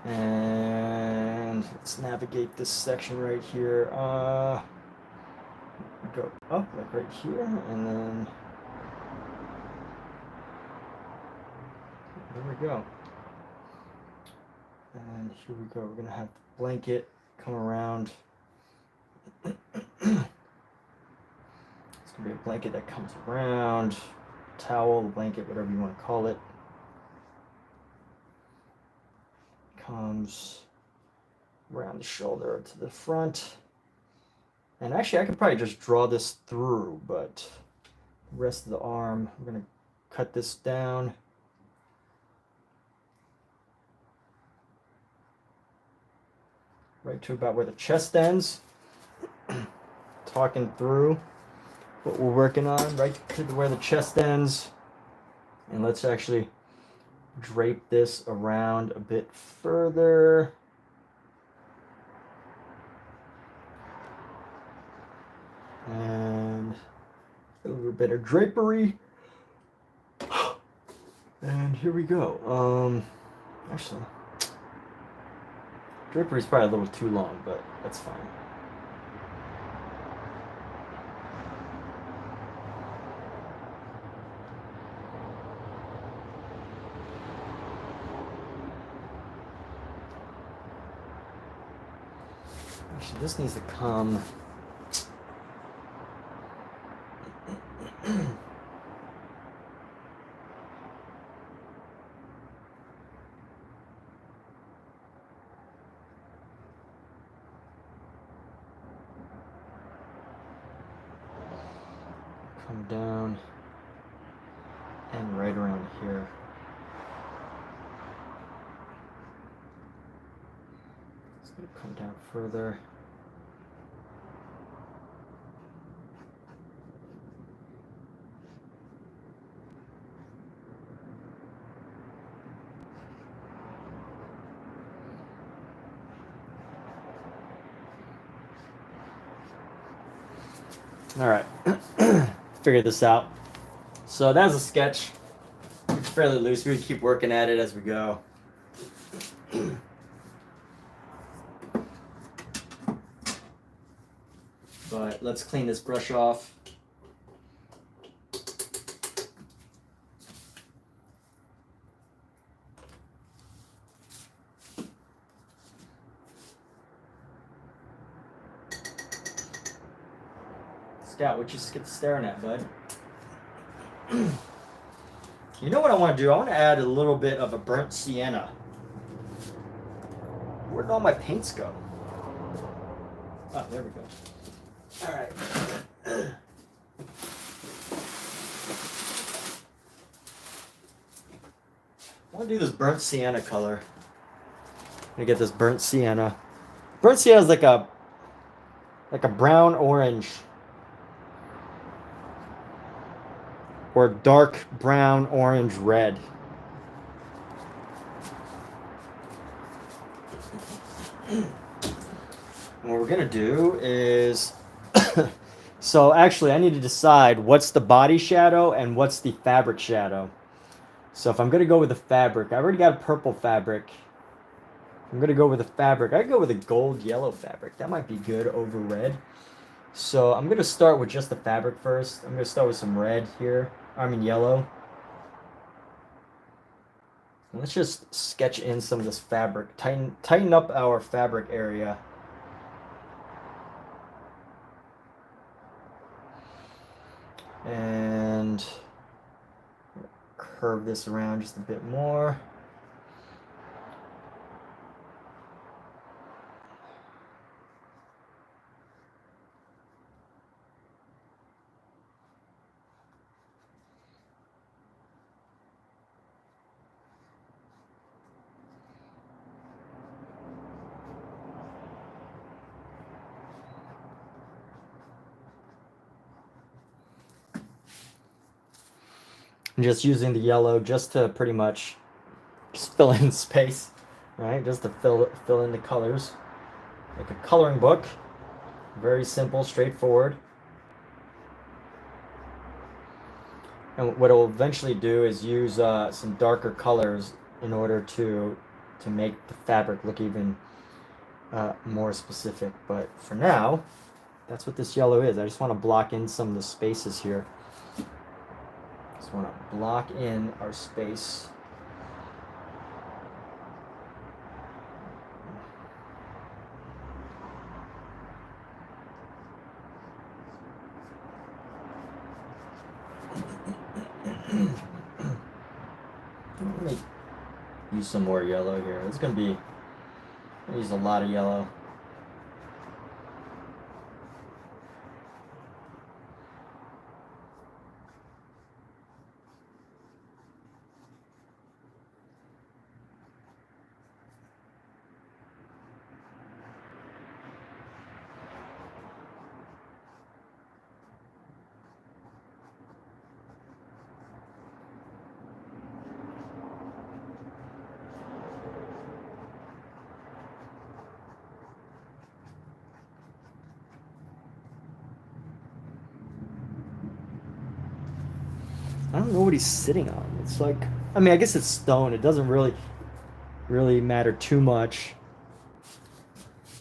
And let's navigate this section right here. Go up like right here, and then there we go. And here we go. We're gonna have the blanket come around. It's gonna be a blanket that comes around, towel, blanket, whatever you want to call it. Comes around the shoulder to the front. And actually I could probably just draw this through, but the rest of the arm, we're going to cut this down. Right to about where the chest ends. Talking through what we're working on, right to where the chest ends. And let's actually drape this around a bit further. And a little bit of drapery. And here we go. Actually, drapery is probably a little too long, but that's fine. Actually, this needs to come down and right around here. It's going to come down further. All right. Figure this out. So that's a sketch. It's fairly loose. We can keep working at it as we go. But let's clean this brush off. Scout, what you get staring at, bud? You know what I want to do? I want to add a little bit of a burnt sienna. Where'd all my paints go? Oh, there we go. All right. I want to do this burnt sienna color. I'm gonna get this burnt sienna. Burnt sienna is like a brown orange. Or dark brown, orange, red. And what we're gonna do is, so actually I need to decide what's the body shadow and what's the fabric shadow. So if I'm gonna go with the fabric, I already got a purple fabric. I'm gonna go with the fabric. I could go with a gold yellow fabric. That might be good over red. So I'm gonna start with just the fabric first. I'm gonna start with some red here. I mean yellow. Let's just sketch in some of this fabric. Tighten up our fabric area. And curve this around just a bit more. I'm just using the yellow just to pretty much just fill in space, right? Just to fill in the colors. Like a coloring book. Very simple, straightforward. And what I'll eventually do is use some darker colors in order to make the fabric look even more specific. But for now, that's what this yellow is. I just want to block in some of the spaces here. Just want to block in our space. use some more yellow here. It's gonna be, use a lot of yellow. I don't know what he's sitting on. It's like, I mean, I guess it's stone. It doesn't really matter too much,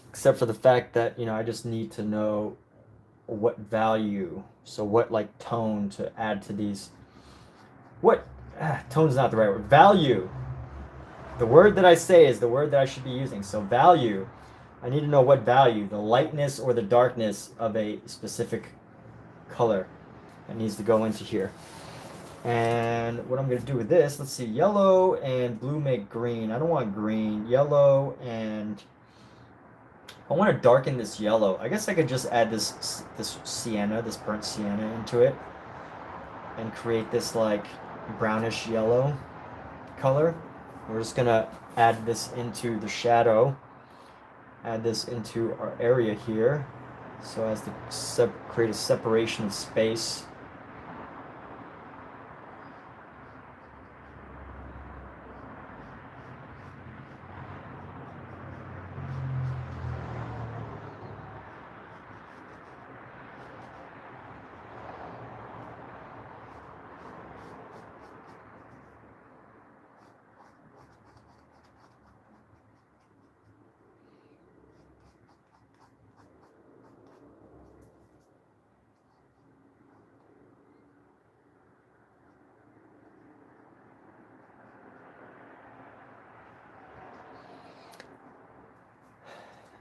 except for the fact that, you know, I just need to know what value, so what like tone to add to these. What tone is not the right word. Value. The word that I say is the word that I should be using. So value. I need to know what value, the lightness or the darkness of a specific color that needs to go into here. And what I'm going to do with this, let's see, yellow and blue make green. I don't want green. Yellow, and I want to darken this yellow. I guess I could just add this sienna, this burnt sienna into it and create this like brownish yellow color. We're just going to add this into the shadow, add this into our area here, so as to create a separation of space.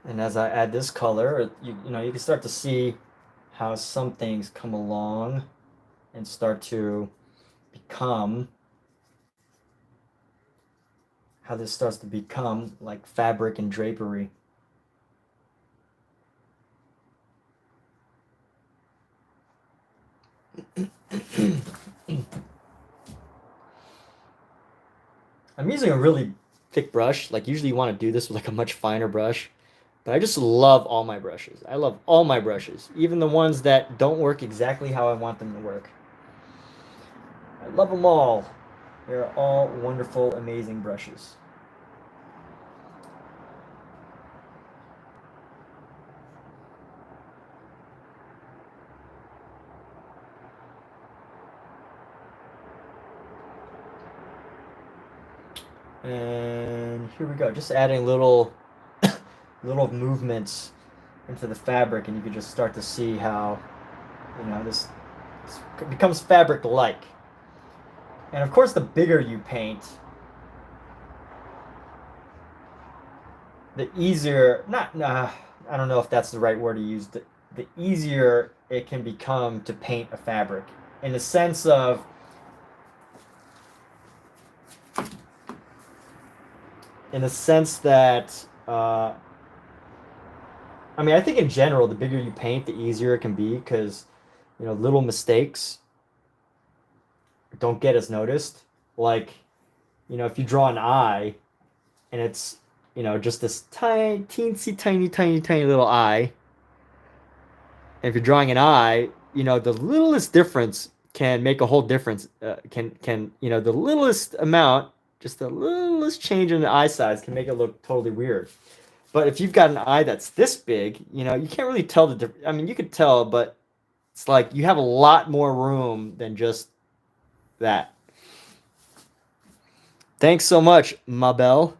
And as I add this color, you know, you can start to see how some things come along and start to become, how this starts to become like fabric and drapery. I'm using a really thick brush. Like usually you want to do this with like a much finer brush. But I just love all my brushes. I love all my brushes, even the ones that don't work exactly how I want them to work. I love them all. They're all wonderful, amazing brushes. And here we go. Just adding little movements into the fabric, and you can just start to see how, you know, this becomes fabric-like. And of course, the bigger you paint, the easier, I don't know if that's the right word to use, the easier it can become to paint a fabric, in the sense of, that, I mean, I think in general, the bigger you paint, the easier it can be, because, you know, little mistakes don't get as noticed. Like, you know, if you draw an eye and it's, you know, just this teensy tiny little eye, and if you're drawing an eye, you know, the littlest difference can make a whole difference. You know, the littlest amount, just the littlest change in the eye size can make it look totally weird. But if you've got an eye that's this big, you know, you can't really tell the difference. I mean, you could tell, but it's like you have a lot more room than just that. Thanks so much, Maybell.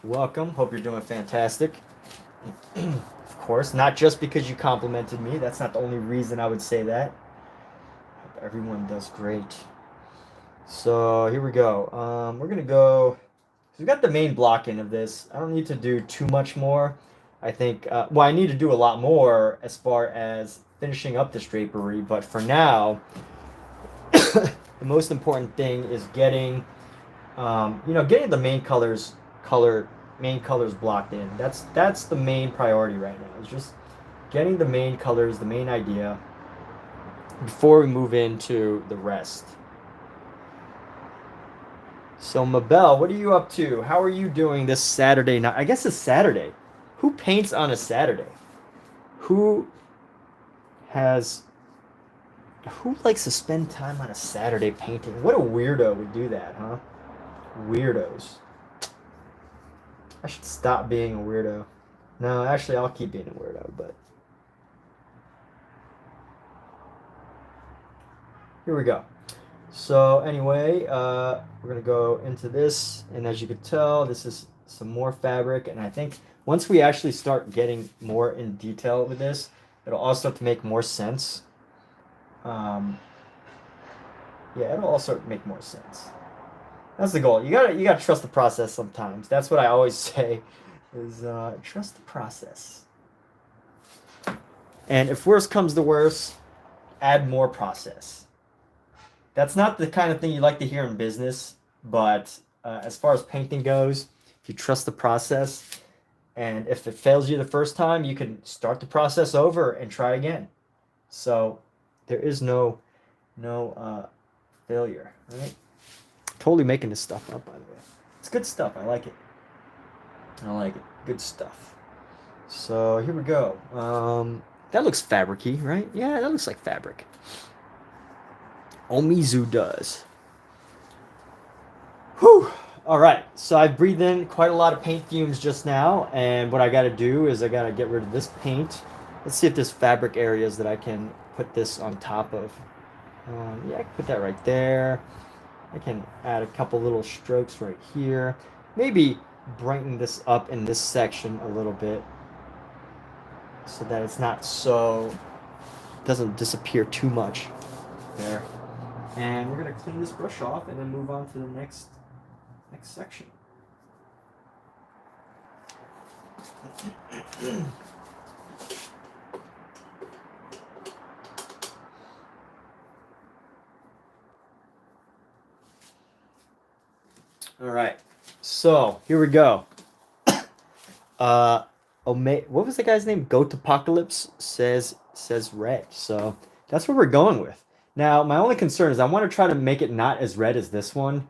Welcome. Hope you're doing fantastic. Of course, not just because you complimented me. That's not the only reason I would say that. Hope everyone does great. So here we go. We're gonna go. So we got the main blocking of this. I don't need to do too much more. I think, well, I need to do a lot more as far as finishing up this drapery, but for now, the most important thing is getting You know, getting the main colors blocked in. That's the main priority right now. Is just getting the main colors, the main idea, before we move into the rest. So Mabel, what are you up to? How are you doing this Saturday night? I guess it's Saturday. Who paints on a Saturday? Who likes to spend time on a Saturday painting? What a weirdo would do that, huh? Weirdos. I should stop being a weirdo. No, actually, I'll keep being a weirdo, but... Here we go. So anyway, we're going to go into this, and as you can tell, this is some more fabric, and I think once we actually start getting more in detail with this, it'll all start to make more sense. Yeah, it'll all start to make more sense. That's the goal. You gotta trust the process sometimes. That's what I always say, is trust the process. And if worse comes to worse, add more process. That's not the kind of thing you like to hear in business, but as far as painting goes, if you trust the process, and if it fails you the first time, you can start the process over and try again. So there is no failure, right? Totally making this stuff up, by the way. It's good stuff. I like it. I like it. Good stuff. So here we go. That looks fabric-y, right? Yeah, that looks like fabric. Omizu does. Whew. All right. So I breathed in quite a lot of paint fumes just now, and what I got to do is I got to get rid of this paint. Let's see if there's fabric areas that I can put this on top of. Yeah, I can put that right there. I can add a couple little strokes right here. Maybe brighten this up in this section a little bit so that it's not so, doesn't disappear too much there. And we're going to clean this brush off and then move on to the next section. All right, so here we go. What was the guy's name? Goat Apocalypse says red. So that's what we're going with. Now, my only concern is I want to try to make it not as red as this one.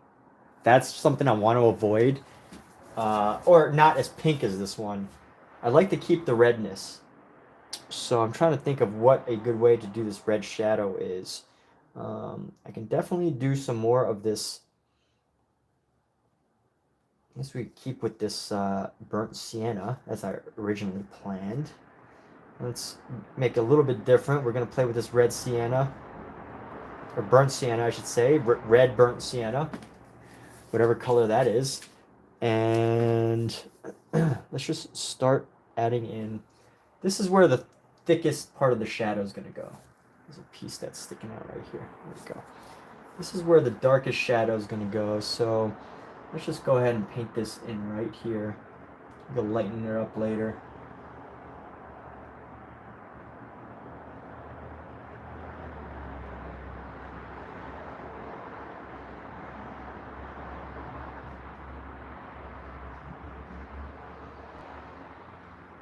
That's something I want to avoid. Or not as pink as this one. I like to keep the redness. So I'm trying to think of what a good way to do this red shadow is. I can definitely do some more of this. I guess we keep with this burnt sienna as I originally planned. Let's make it a little bit different. We're going to play with this red sienna. Or burnt sienna, I should say. Red burnt sienna. Whatever color that is. And let's just start adding in. This is where the thickest part of the shadow is going to go. There's a piece that's sticking out right here. There we go. This is where the darkest shadow is going to go. So let's just go ahead and paint this in right here. We'll lighten it up later.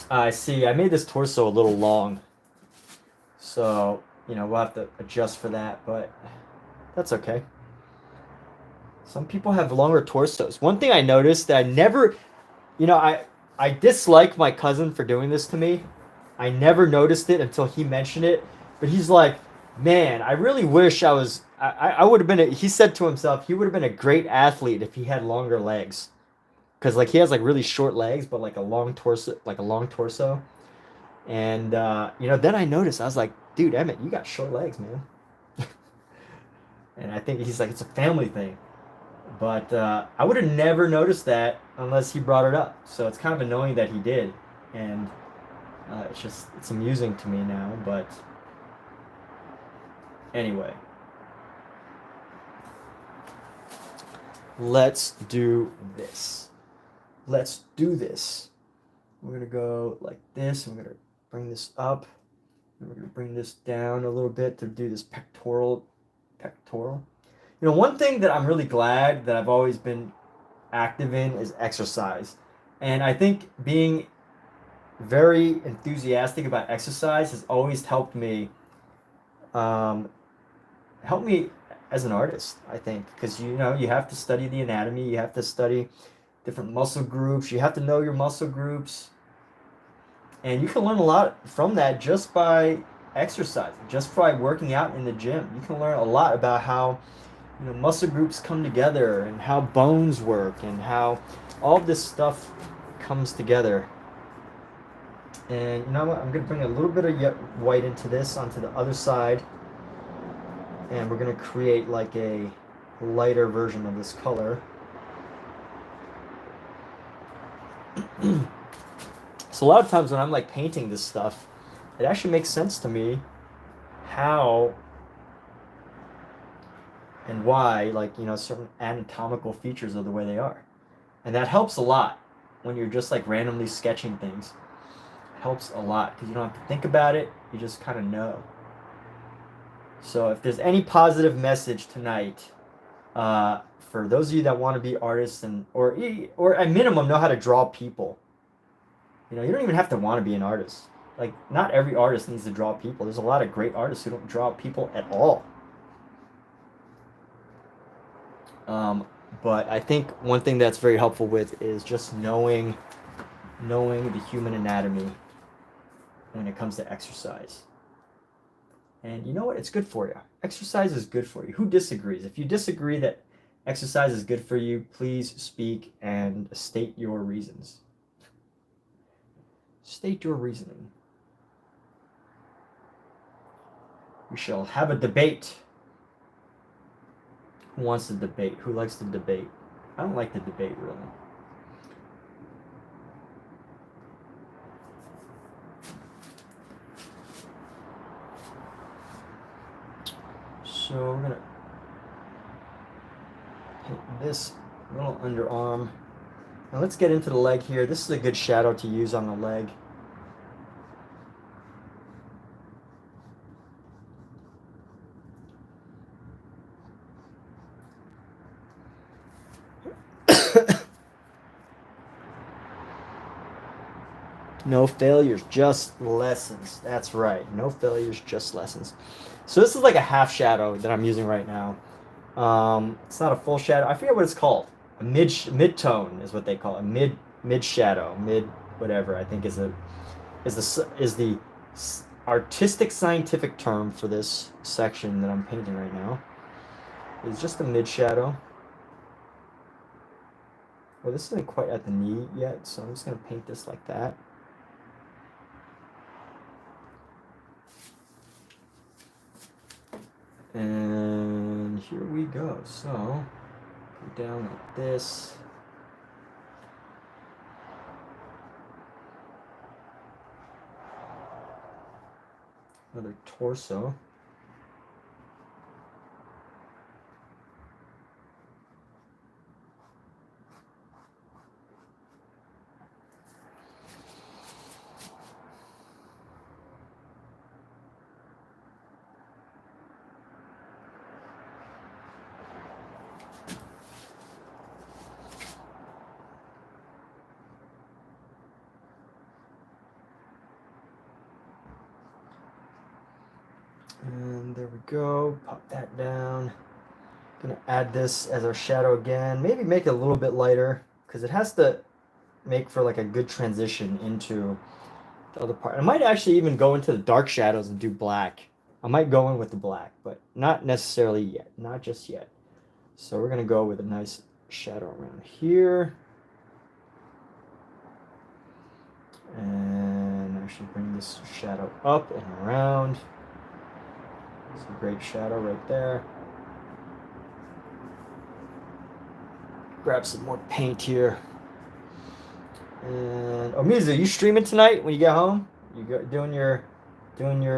I see. I made this torso a little long. So, you know, we'll have to adjust for that, but that's okay. Some people have longer torsos. One thing I noticed that I never, you know, I dislike my cousin for doing this to me. I never noticed it until he mentioned it. But he's like, man, I really wish I was, I would have been, he said to himself, he would have been a great athlete if he had longer legs. Because like he has like really short legs, but like a long torso, and you know, then I noticed, I was like, dude, Emmett, you got short legs, man. And I think he's like, it's a family thing, but I would have never noticed that unless he brought it up. So it's kind of annoying that he did, and it's amusing to me now. But anyway, let's do this. Let's do this. We're going to go like this. I'm going to bring this up. And we're going to bring this down a little bit to do this pectoral. You know, one thing that I'm really glad that I've always been active in is exercise. And I think being very enthusiastic about exercise has always helped me as an artist, I think, because you know you have to study the anatomy, you have to study different muscle groups, you have to know your muscle groups, and you can learn a lot from that just by exercising, just by working out in the gym. You can learn a lot about how, you know, muscle groups come together and how bones work and how all this stuff comes together. And you know what? I'm going to bring a little bit of white into this onto the other side. And we're going to create like a lighter version of this color. So a lot of times when I'm like painting this stuff, it actually makes sense to me how and why, like, you know, certain anatomical features are the way they are. And that helps a lot when you're just like randomly sketching things. It helps a lot because you don't have to think about it, you just kind of know. So if there's any positive message tonight, for those of you that want to be artists and or at minimum know how to draw people, you know, you don't even have to want to be an artist. Like, not every artist needs to draw people. There's a lot of great artists who don't draw people at all. But I think one thing that's very helpful with is just knowing the human anatomy when it comes to exercise. And you know what? It's good for you. Exercise is good for you. Who disagrees? If you disagree that exercise is good for you, please speak and state your reasons. State your reasoning. We shall have a debate. Who wants to debate? Who likes to debate? I don't like to debate, really. So we're going to paint this little underarm. Now let's get into the leg here. This is a good shadow to use on the leg. No failures, just lessons. That's right. No failures, just lessons. So this is like a half shadow that I'm using right now. It's not a full shadow. I forget what it's called. A mid-tone is what they call it. Mid shadow, mid whatever. I think is the artistic scientific term for this section that I'm painting right now. It's just a mid shadow. Well, this isn't quite at the knee yet, so I'm just gonna paint this like that. And here we go. So, go down like this. Another torso. And there we go. Pop that down. Gonna add this as our shadow again. Maybe make it a little bit lighter because it has to make for like a good transition into the other part. I might actually even go into the dark shadows and do black. I might go in with the black, but not necessarily yet. Not just yet. So we're gonna go with a nice shadow around here. And actually bring this shadow up and around. It's a great shadow right there. Grab some more paint here. And Omizu, you streaming tonight when you get home? You doing your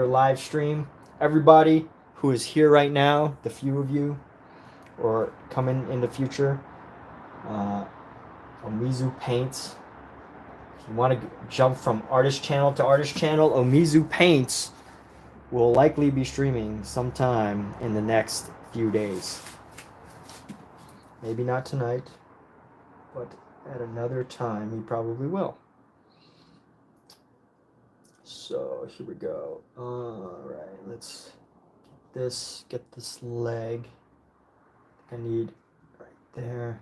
live stream? Everybody who is here right now, the few of you, or coming in the future, Omizu paints. If you want to jump from artist channel to artist channel, Omizu paints will likely be streaming sometime in the next few days. Maybe not tonight, but at another time he probably will. So here we go. All right, let's get this leg. I need right there.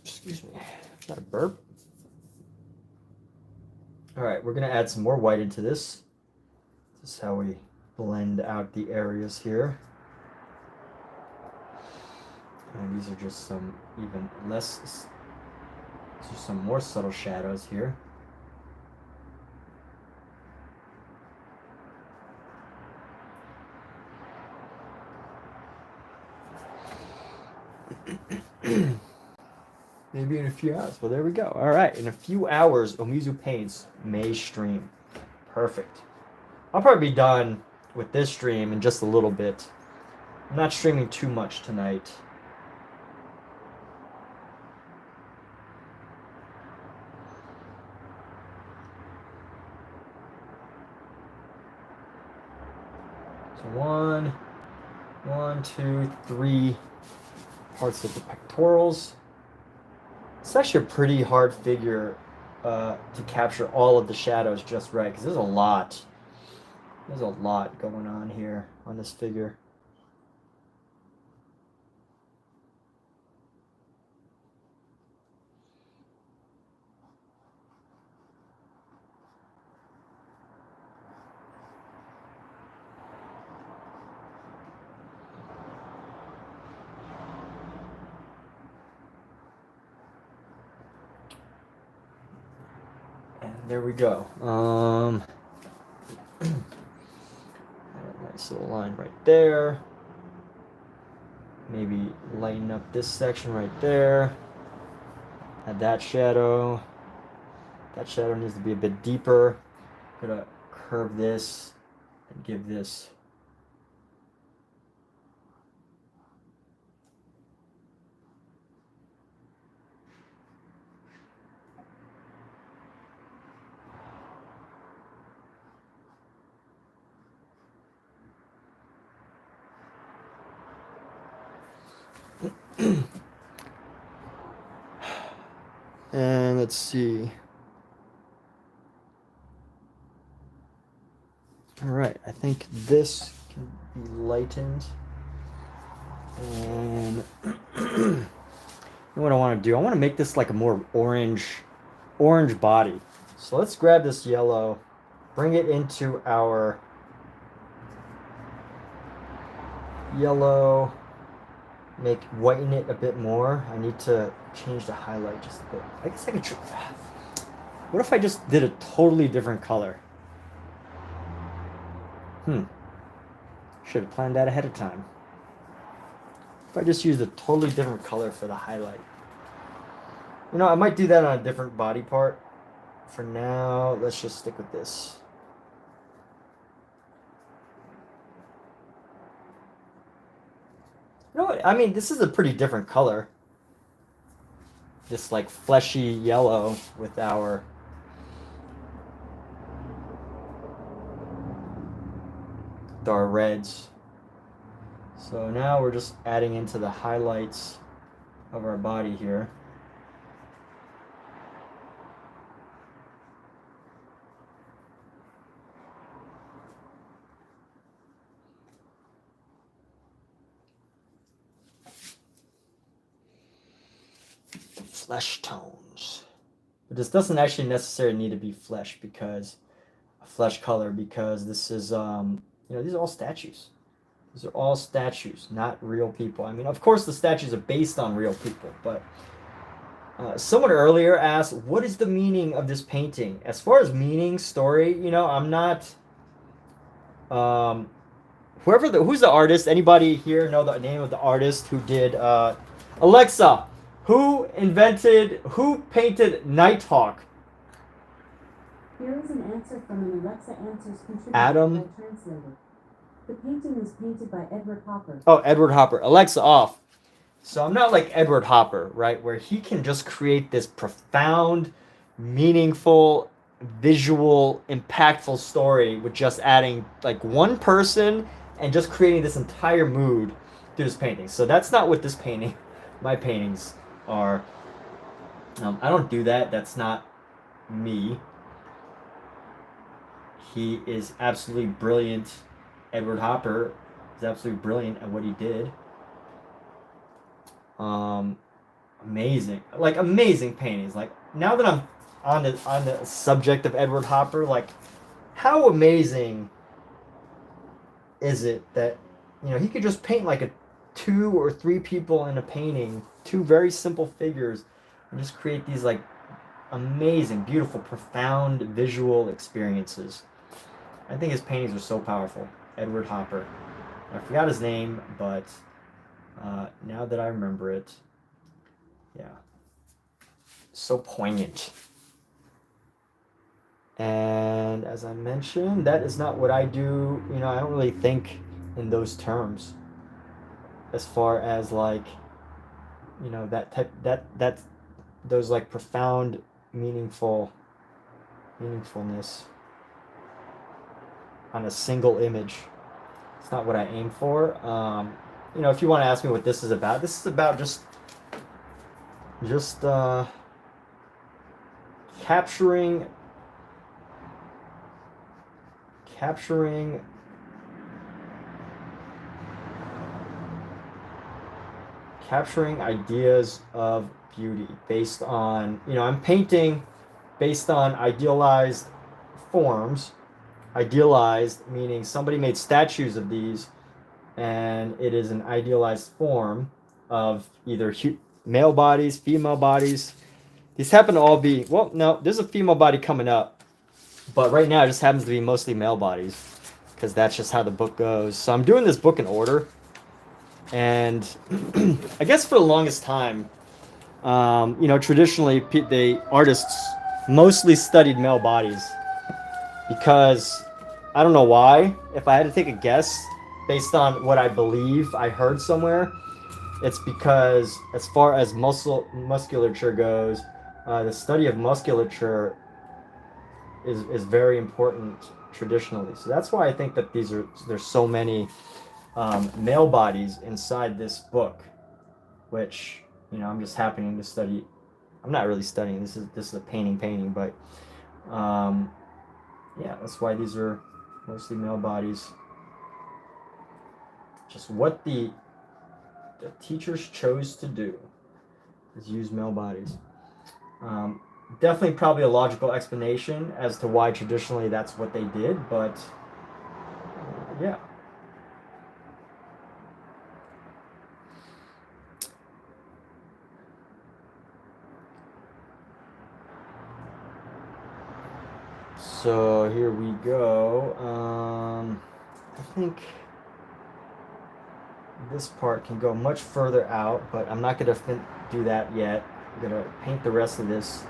Excuse me, is that a burp? All right, we're gonna add some more white into this. This is how we blend out the areas here. And these are just some even less, these are some more subtle shadows here. Maybe in a few hours. Well, there we go. All right, in a few hours, Omizu Paints may stream. Perfect. I'll probably be done with this stream in just a little bit. I'm not streaming too much tonight. So one, two, three parts of the pectorals. It's actually a pretty hard figure to capture all of the shadows just right, because there's a lot going on here on this figure. There we go. A nice little line right there. Maybe lighten up this section right there. Add that shadow. That shadow needs to be a bit deeper. I'm gonna curve this and give this and let's see. All right, I think this can be lightened. And you know what I want to do? I want to make this like a more orange body. So let's grab this yellow, bring it into our yellow, whiten it a bit more. I need to change the highlight just a bit. I guess I could try. What if I just did a totally different color? Should have planned that ahead of time. If I just used a totally different color for the highlight. You know, I might do that on a different body part. For now, let's just stick with this. You know what? I mean, this is a pretty different color. This like fleshy yellow with our reds. So now we're just adding into the highlights of our body here. Flesh tones. But this doesn't actually necessarily need to be flesh, because a flesh color, because this is you know, these are all statues. These are all statues, not real people. I mean, of course the statues are based on real people, but someone earlier asked, what is the meaning of this painting? As far as meaning, story, you know, I'm not who's the artist? Anybody here know the name of the artist who did Alexa, who painted Nighthawk? Here is an answer from an Alexa Answers contributed Adam. by translator. The painting was painted by Edward Hopper. Oh, Edward Hopper. Alexa off. So I'm not like Edward Hopper, right? Where he can just create this profound, meaningful, visual, impactful story with just adding like one person and just creating this entire mood do his paintings. So that's not what this painting, my paintings are. I don't do that. That's not me. He is absolutely brilliant. Edward Hopper is absolutely brilliant at what he did. Amazing, like amazing paintings. Like now that I'm on the subject of Edward Hopper, like how amazing is it that he could just paint like 2 or 3 people in a painting, 2 very simple figures, and just create these like amazing, beautiful, profound visual experiences. I think his paintings are so powerful. Edward Hopper. I forgot his name, but now that I remember it, yeah, so poignant. And as I mentioned, that is not what I do. I don't really think in those terms as far as like, that type, that those like profound meaningfulness on a single image. It's not what I aim for. If you want to ask me what this is about just capturing ideas of beauty based on, I'm painting based on idealized forms. Idealized meaning somebody made statues of these, and it is an idealized form of either male bodies, female bodies. These happen to all be, well, no, there's a female body coming up, but right now it just happens to be mostly male bodies because that's just how the book goes. So I'm doing this book in order, and I guess for the longest time, traditionally the artists mostly studied male bodies because I don't know why. If I had to take a guess based on what I believe I heard somewhere, it's because as far as musculature goes, the study of musculature is very important traditionally. So that's why I think that there's so many male bodies inside this book, which I'm just happening to study. I'm not really studying. This is a painting, but yeah, that's why these are mostly male bodies. Just what the teachers chose to do is use male bodies. Definitely probably a logical explanation as to why traditionally that's what they did, but yeah. So here we go. I think this part can go much further out, but I'm not going to do that yet. I'm going to paint the rest of this.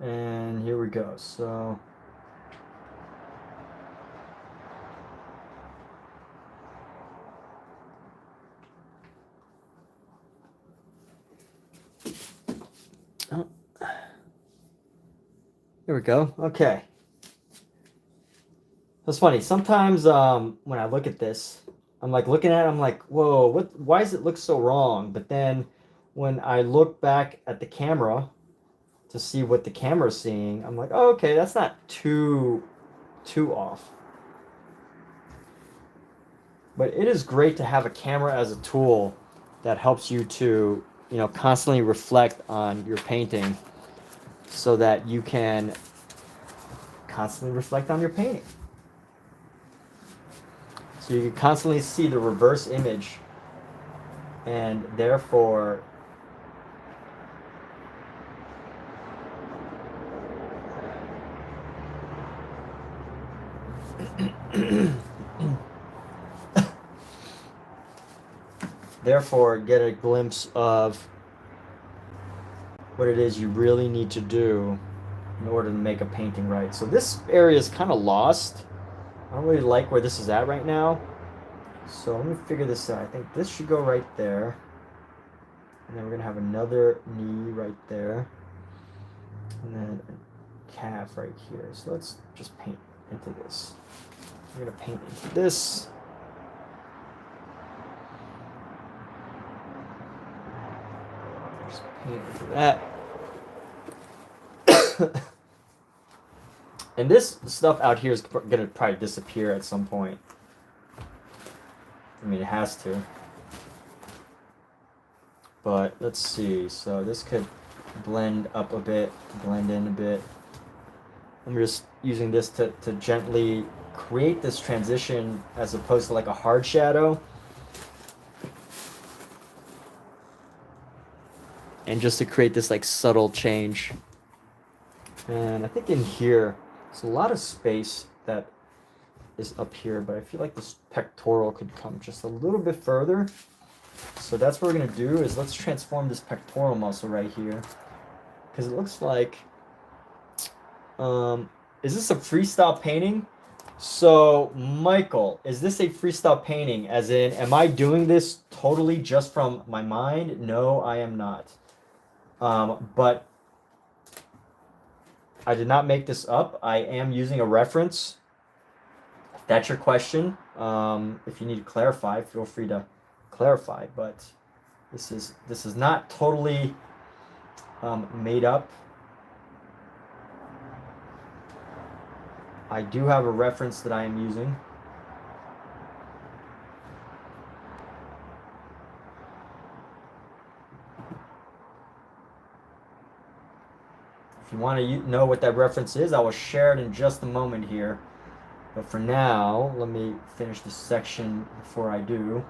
And here we go. So here we go. Okay. That's funny. Sometimes when I look at this, I'm like looking at it, I'm like, whoa, why does it look so wrong? But then when I look back at the camera to see what the camera's seeing, I'm like, oh, okay, that's not too off. But it is great to have a camera as a tool that helps you to, constantly reflect on your painting so that you can constantly reflect on your painting. So you can constantly see the reverse image, and therefore get a glimpse of what it is you really need to do in order to make a painting right. So this area is kind of lost. I don't really like where this is at right now. So let me figure this out. I think this should go right there. And then we're going to have another knee right there. And then a calf right here. So let's just paint into this. We're going to paint into this. Just paint into that. And this stuff out here is going to probably disappear at some point. I mean, it has to. But let's see. So this could blend up a bit, blend in a bit. I'm just using this to gently create this transition as opposed to like a hard shadow. And just to create this like subtle change. And I think in here, there's a lot of space that is up here, but I feel like this pectoral could come just a little bit further. So that's what we're gonna do is let's transform this pectoral muscle right here. Because it looks like, is this a freestyle painting? So Michael, is this a freestyle painting? As in, am I doing this totally just from my mind? No, I am not. But I did not make this up. I am using a reference. If that's your question. If you need to clarify, feel free to clarify. But this is not totally made up. I do have a reference that I am using. If you want to know what that reference is, I will share it in just a moment here. But for now, let me finish this section before I do.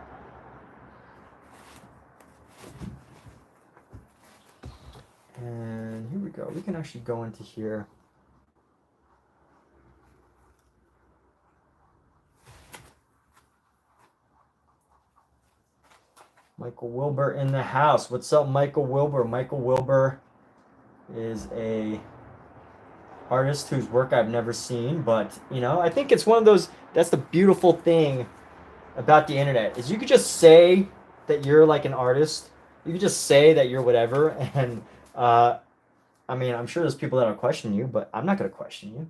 And here we go. We can actually go into here. Michael Wilbur in the house. What's up, Michael Wilbur? Michael Wilbur is a artist whose work I've never seen, but you know, I think it's one of those, that's the beautiful thing about the internet, is you could just say that you're like an artist. You could just say that you're whatever, and I mean, I'm sure there's people that'll question you, but I'm not gonna question you.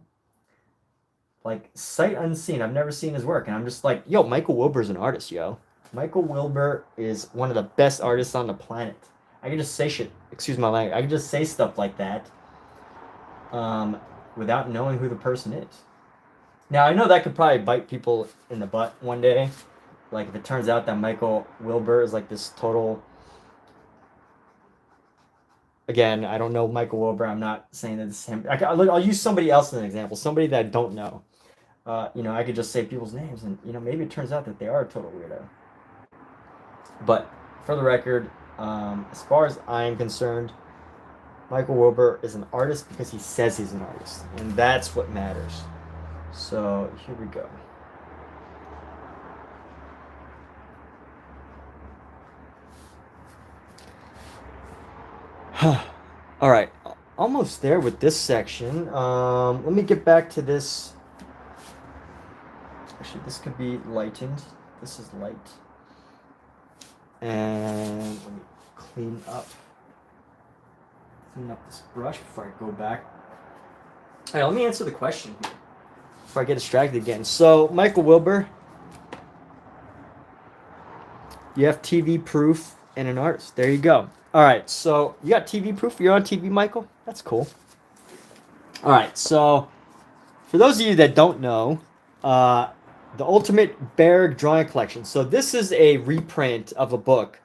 Like, sight unseen, I've never seen his work, and I'm just like, yo, Michael Wilbur's an artist, yo. Michael Wilbur is one of the best artists on the planet. I can just say shit, excuse my language, I can just say stuff like that without knowing who the person is. Now, I know that could probably bite people in the butt one day. Like, if it turns out that Michael Wilbur is like this total... Again, I don't know Michael Wilbur. I'm not saying that it's him. I'll use somebody else as an example, somebody that I don't know. You know, I could just say people's names, and you know, maybe it turns out that they are a total weirdo. But for the record, as far as I'm concerned, Michael Wilbur is an artist because he says he's an artist, and that's what matters. So here we go. All right, almost there with this section. Let me get back to this. Actually, this could be lightened. This is light. And let me clean up this brush before I go back. All right, let me answer the question here before I get distracted again. So, Michael Wilbur, you have TV proof and an artist. There you go. All right, so you got TV proof? You're on TV, Michael? That's cool. All right, so for those of you that don't know, the Ultimate Berg Drawing Collection. So this is a reprint of a book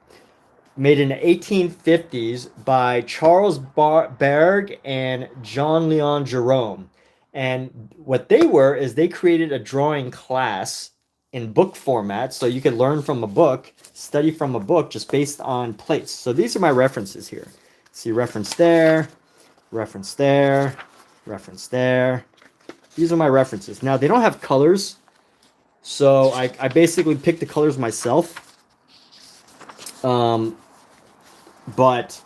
made in the 1850s by Charles Berg and John Leon Jerome. And what they were is they created a drawing class in book format, so you can learn from a book, study from a book just based on place. So these are my references here. See, reference there, reference there, reference there. These are my references. Now, they don't have colors, so I basically picked the colors myself. But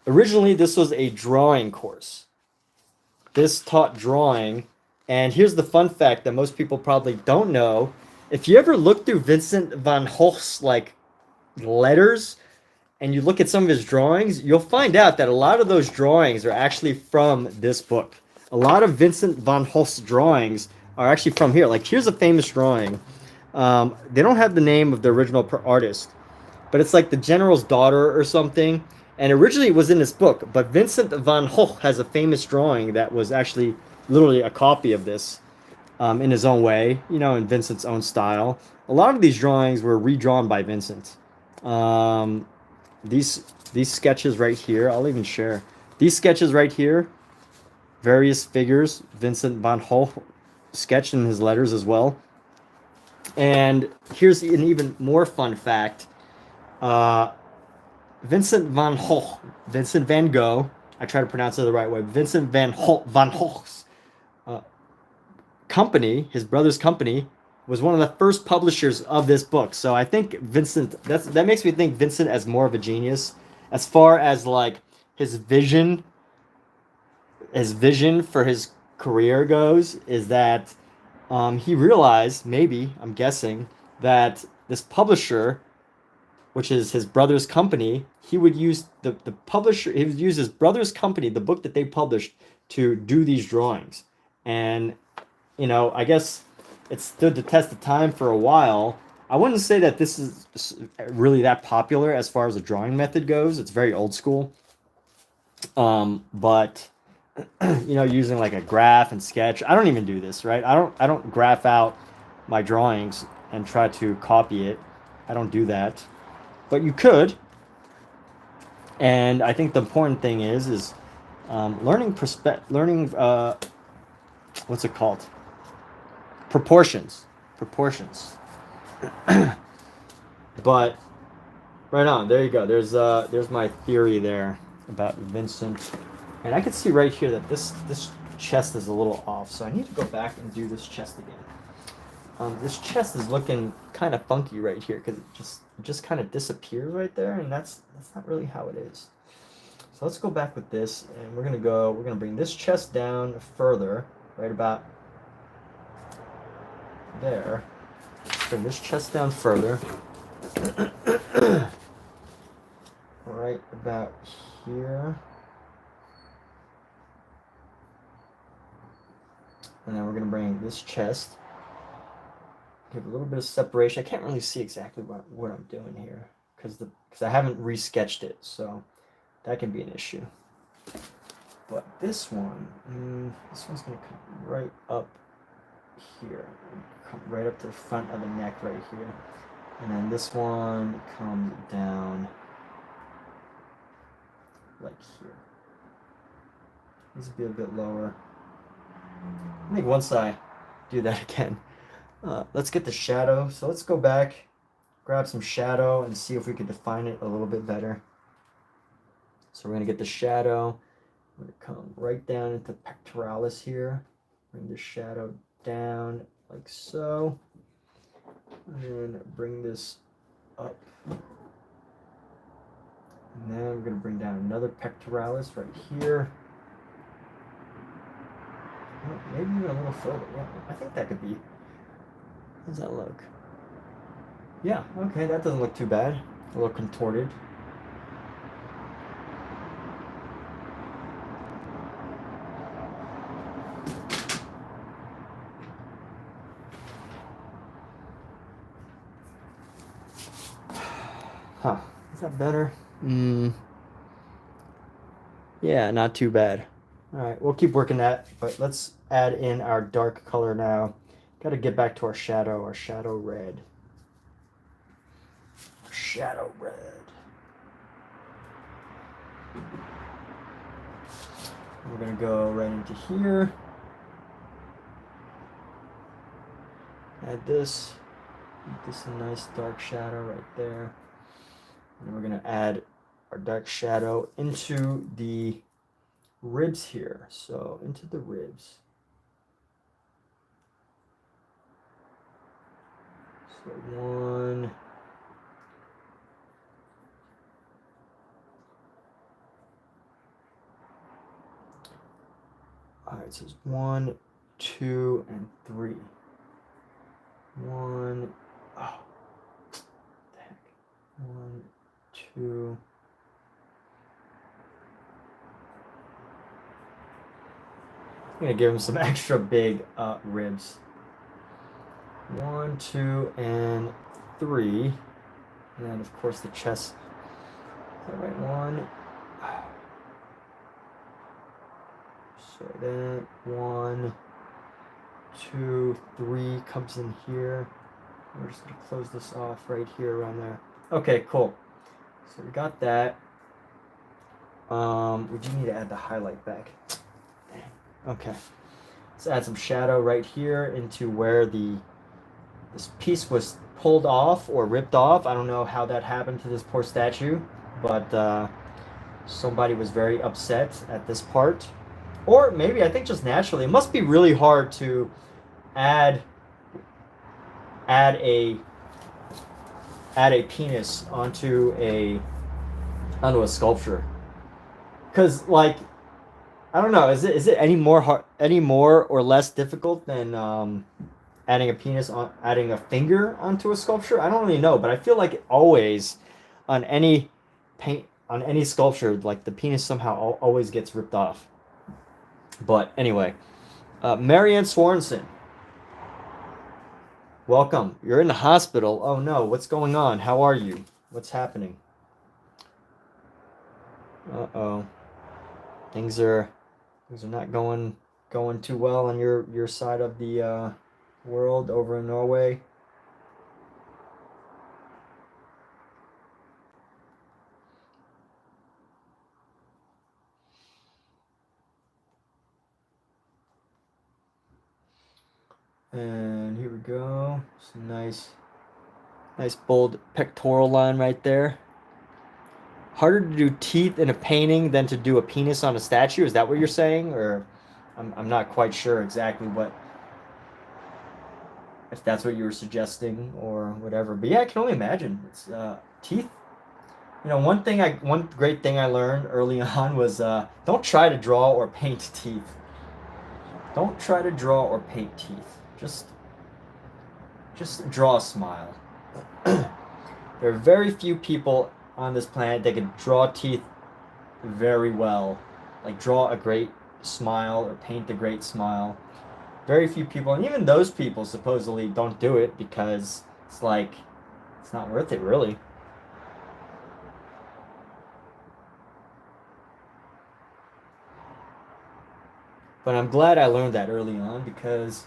originally, this was a drawing course. This taught drawing. And here's the fun fact that most people probably don't know. If you ever look through Vincent van Gogh's like letters and you look at some of his drawings, you'll find out that a lot of those drawings are actually from this book. A lot of Vincent van Gogh's drawings are actually from here. Like here's a famous drawing. They don't have the name of the original artist, but it's like the general's daughter or something. And originally it was in this book, but Vincent van Gogh has a famous drawing that was actually literally a copy of this in his own way, you know, in Vincent's own style. A lot of these drawings were redrawn by Vincent. These sketches right here, I'll even share. These sketches right here, various figures, Vincent van Gogh sketched in his letters as well. And here's an even more fun fact. Vincent van Gogh, Vincent van Gogh, I try to pronounce it the right way, Vincent van Gogh's company, his brother's company, was one of the first publishers of this book. So I think Vincent, that makes me think Vincent as more of a genius as far as like his vision for his career goes, is that he realized, maybe, I'm guessing, that this publisher, which is his brother's company, he would use the publisher, he would use his brother's company, the book that they published, to do these drawings. And, you know, I guess it stood the test of time for a while. I wouldn't say that this is really that popular as far as the drawing method goes. It's very old school. But, you know, using like a graph and sketch. I don't even do this, right? I don't graph out my drawings and try to copy it. I don't do that. But you could. And I think the important thing is learning what's it called? Proportions. But right on, there you go. There's my theory there about Vincent. And I can see right here that this chest is a little off, so I need to go back and do this chest again. This chest is looking kind of funky right here because it just kind of disappears right there, and that's not really how it is. So let's go back with this, and we're gonna bring this chest down further, right about there. Bring this chest down further. Right about here. And then we're going to bring this chest, give a little bit of separation. I can't really see exactly what I'm doing here because I haven't resketched it, so that can be an issue. But this one's going to come right up here, come right up to the front of the neck right here. And then this one comes down like here. This will be a bit lower. I think once I do that again, let's get the shadow. So let's go back, grab some shadow, and see if we can define it a little bit better. So we're going to get the shadow. I'm going to come right down into pectoralis here. Bring the shadow down like so. And then bring this up. And then we're going to bring down another pectoralis right here. Maybe even a little further. Yeah, I think that could be. How does that look? Yeah, okay, that doesn't look too bad. A little contorted. Huh. Is that better? Yeah, not too bad. Alright, we'll keep working that, but let's add in our dark color now. Got to get back to our shadow red. Shadow red. We're going to go right into here. Add this. Make this a nice dark shadow right there. And we're gonna add our dark shadow into the ribs here. So into the ribs. So one. All right, so it's 1, 2, and 3. 1. Oh, what the heck? 1, 2. I'm gonna give him some extra big ribs. 1, 2, and 3. And then of course the chest. Is that right? 1. So then 1, 2, 3 comes in here. We're just gonna close this off right here around there. Okay, cool. So we got that. We do need to add the highlight back. Okay. Let's add some shadow right here into where this piece was pulled off or ripped off. I don't know how that happened to this poor statue, but somebody was very upset at this part. Or maybe, I think just naturally. It must be really hard to add a penis onto a sculpture. Cause like, I don't know, is it any more or less difficult than adding a finger onto a sculpture? I don't really know, but I feel like always on any sculpture, like the penis somehow always gets ripped off. But anyway, Marianne Swanson, welcome. You're in the hospital. Oh no, what's going on? How are you? What's happening? Uh-oh. Things are not going too well on your side of the world over in Norway. And here we go. Some nice bold pectoral line right there. Harder to do teeth in a painting than to do a penis on a statue? Is that what you're saying? Or I'm not quite sure exactly if that's what you were suggesting or whatever. But yeah, I can only imagine. It's teeth. You know, one great thing I learned early on was don't try to draw or paint teeth. Don't try to draw or paint teeth. Just draw a smile. There are very few people on this planet that can draw teeth very well. Like draw a great smile or paint a great smile. Very few people, and even those people supposedly don't do it because it's like, it's not worth it really. But I'm glad I learned that early on because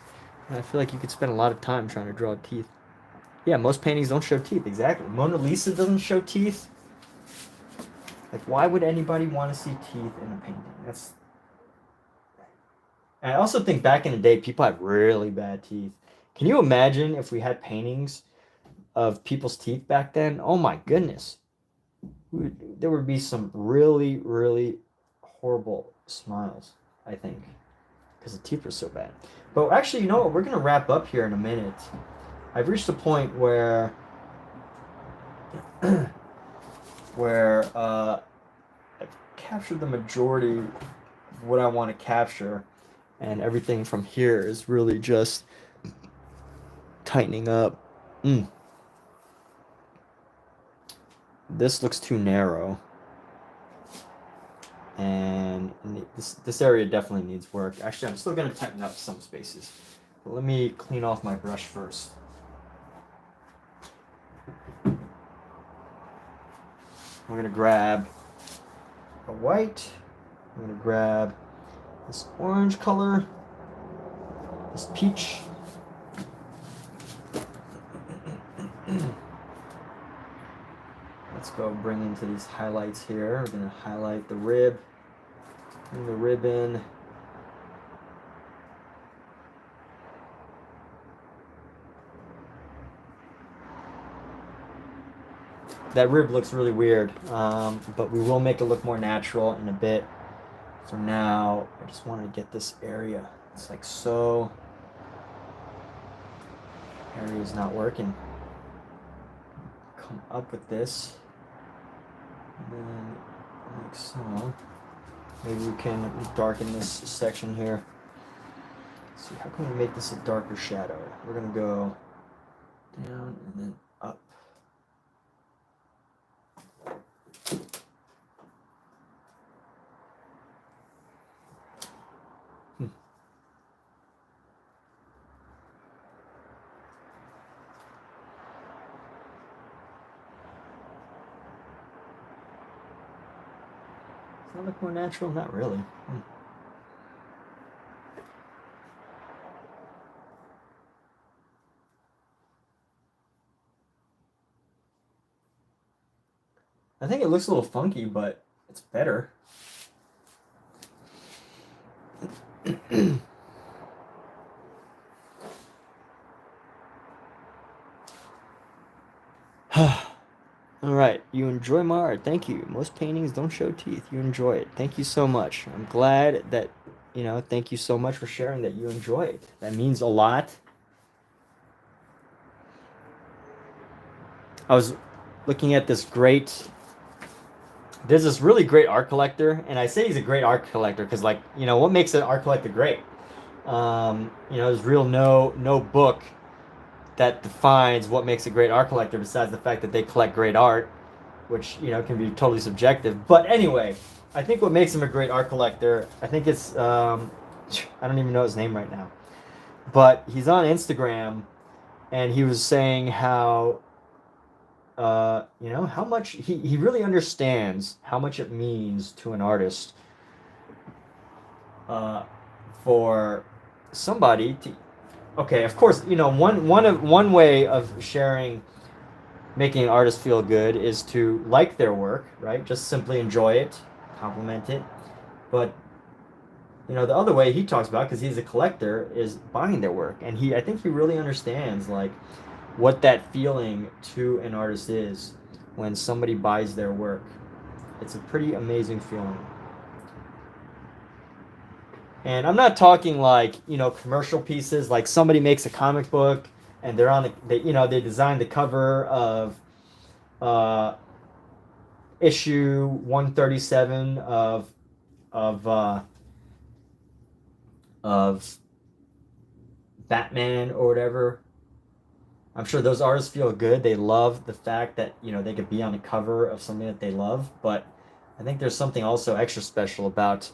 I feel like you could spend a lot of time trying to draw teeth. Yeah, most paintings don't show teeth, exactly. Mona Lisa doesn't show teeth. Like, why would anybody want to see teeth in a painting? I also think back in the day, people had really bad teeth. Can you imagine if we had paintings of people's teeth back then? Oh my goodness. There would be some really, really horrible smiles, I think, because the teeth were so bad. But actually, you know what? We're going to wrap up here in a minute. I've reached a point where I've captured the majority of what I want to capture, and everything from here is really just tightening up. This looks too narrow, and this area definitely needs work. Actually, I'm still going to tighten up some spaces, but let me clean off my brush first. I'm going to grab a white. I'm going to grab this orange color, this peach. Let's go bring into these highlights here. We're going to highlight the rib, bring the rib in. that rib looks really weird, but we will make it look more natural in a bit. So now I just want to get this area. It's like so. Area is not working. Come up with this, and then like so. Maybe we can darken this section here. Let's see, how can we make this a darker shadow? We're gonna go down and then up. Does that look more natural? Not really. I think it looks a little funky, but it's better. All right, you enjoy my art. Thank you. Most paintings don't show teeth. You enjoy it. Thank you so much. I'm glad that, thank you so much for sharing that you enjoy it. That means a lot. I was looking at there's this really great art collector, and I say he's a great art collector because, like, what makes an art collector great? There's real no book that defines what makes a great art collector besides the fact that they collect great art, which can be totally subjective. But anyway, I think what makes him a great art collector, I think it's I don't even know his name right now, but he's on Instagram, and he was saying how how much he really understands how much it means to an artist for somebody to. Okay, of course, one way of making an artist feel good is to like their work, right? Just simply enjoy it, compliment it. But the other way he talks about, because he's a collector, is buying their work, and I think he really understands like what that feeling to an artist is when somebody buys their work. It's a pretty amazing feeling. And I'm not talking like, commercial pieces, like somebody makes a comic book and they're on they designed the cover of issue 137 of Batman or whatever. I'm sure those artists feel good. They love the fact that, they could be on the cover of something that they love. But I think there's something also extra special about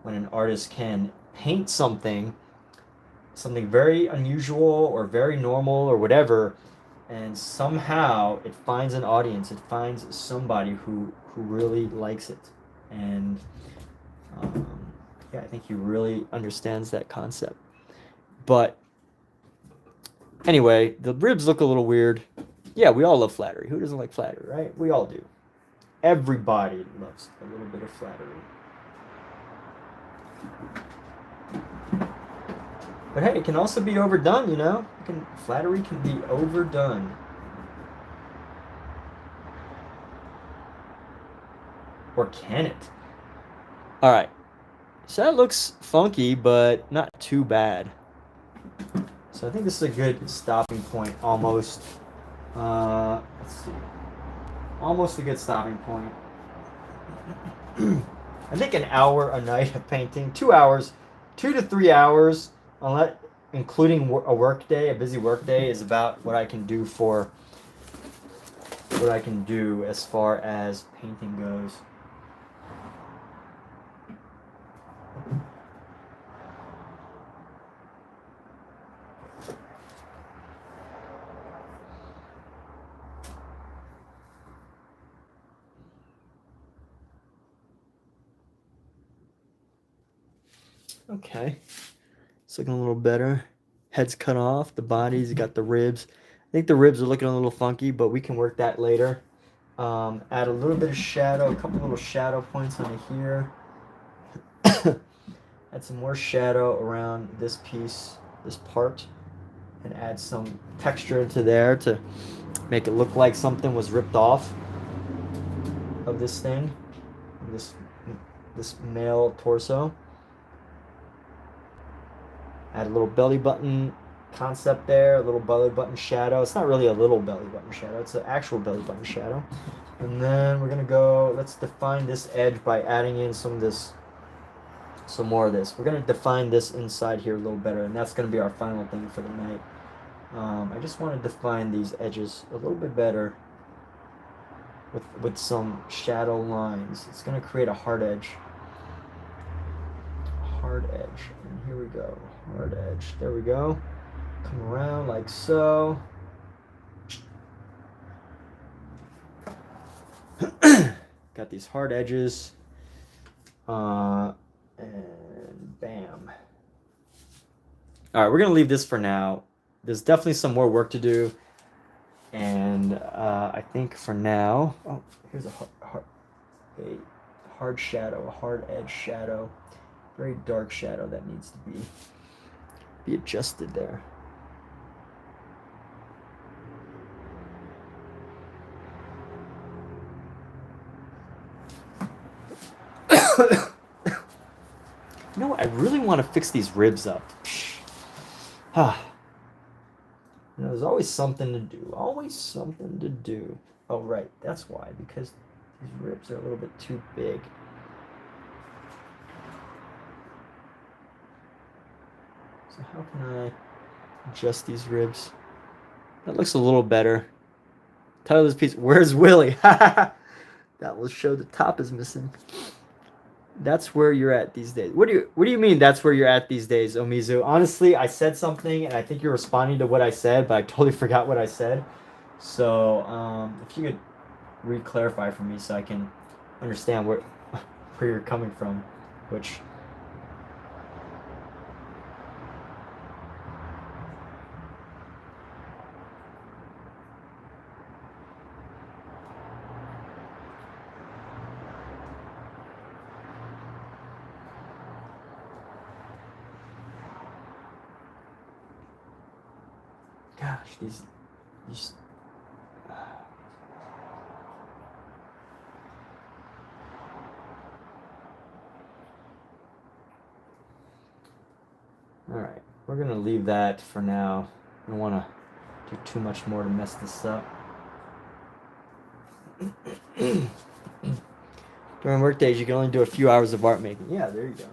when an artist can paint something very unusual or very normal or whatever, and somehow it finds an audience. It finds somebody who really likes it. And I think he really understands that concept. But anyway, the ribs look a little weird. Yeah, we all love flattery. Who doesn't like flattery, right? We all do. Everybody loves a little bit of flattery. But hey, it can also be overdone, flattery can be overdone. Or can it? All right. So that looks funky, but not too bad. So I think this is a good stopping point, almost. Let's see. Almost a good stopping point. I think an hour a night of painting, 2 hours, 2 to 3 hours, including a busy work day, is about what I can do as far as painting goes. Okay, it's looking a little better. Head's cut off, the body's got the ribs. I think the ribs are looking a little funky, but we can work that later. Add a little bit of shadow, a couple little shadow points on here. Add some more shadow around this piece, this part, and add some texture into there to make it look like something was ripped off. of this thing, this male torso. Add a little belly button concept there, a little belly button shadow. It's not really a little belly button shadow, it's an actual belly button shadow. And then we're gonna go, let's define this edge by adding in some more of this. We're gonna define this inside here a little better, and that's gonna be our final thing for the night. I just want to define these edges a little bit better with some shadow lines. It's gonna create a hard edge. Hard edge, and here we go. Hard edge. There we go. Come around like so. Got these hard edges. And bam. All right, we're gonna leave this for now. There's definitely some more work to do, and I think for now, oh, here's a hard shadow, a hard edge shadow, very dark shadow that needs to be adjusted there. You know what? I really want to fix these ribs up. You know, there's always something to do. Always something to do. Oh, right. That's why. Because these ribs are a little bit too big. So how can I adjust these ribs? That looks a little better. Title of this piece, Where's Willie? That will show the top is missing. That's where you're at these days. What do you mean that's where you're at these days, Omizu? Honestly, I said something and I think you're responding to what I said, but I totally forgot what I said. So if you could re-clarify for me so I can understand where you're coming from, which these all right, we're gonna leave that for now. I don't want to do too much more to mess this up. During work days, you can only do a few hours of art making. Yeah, there you go.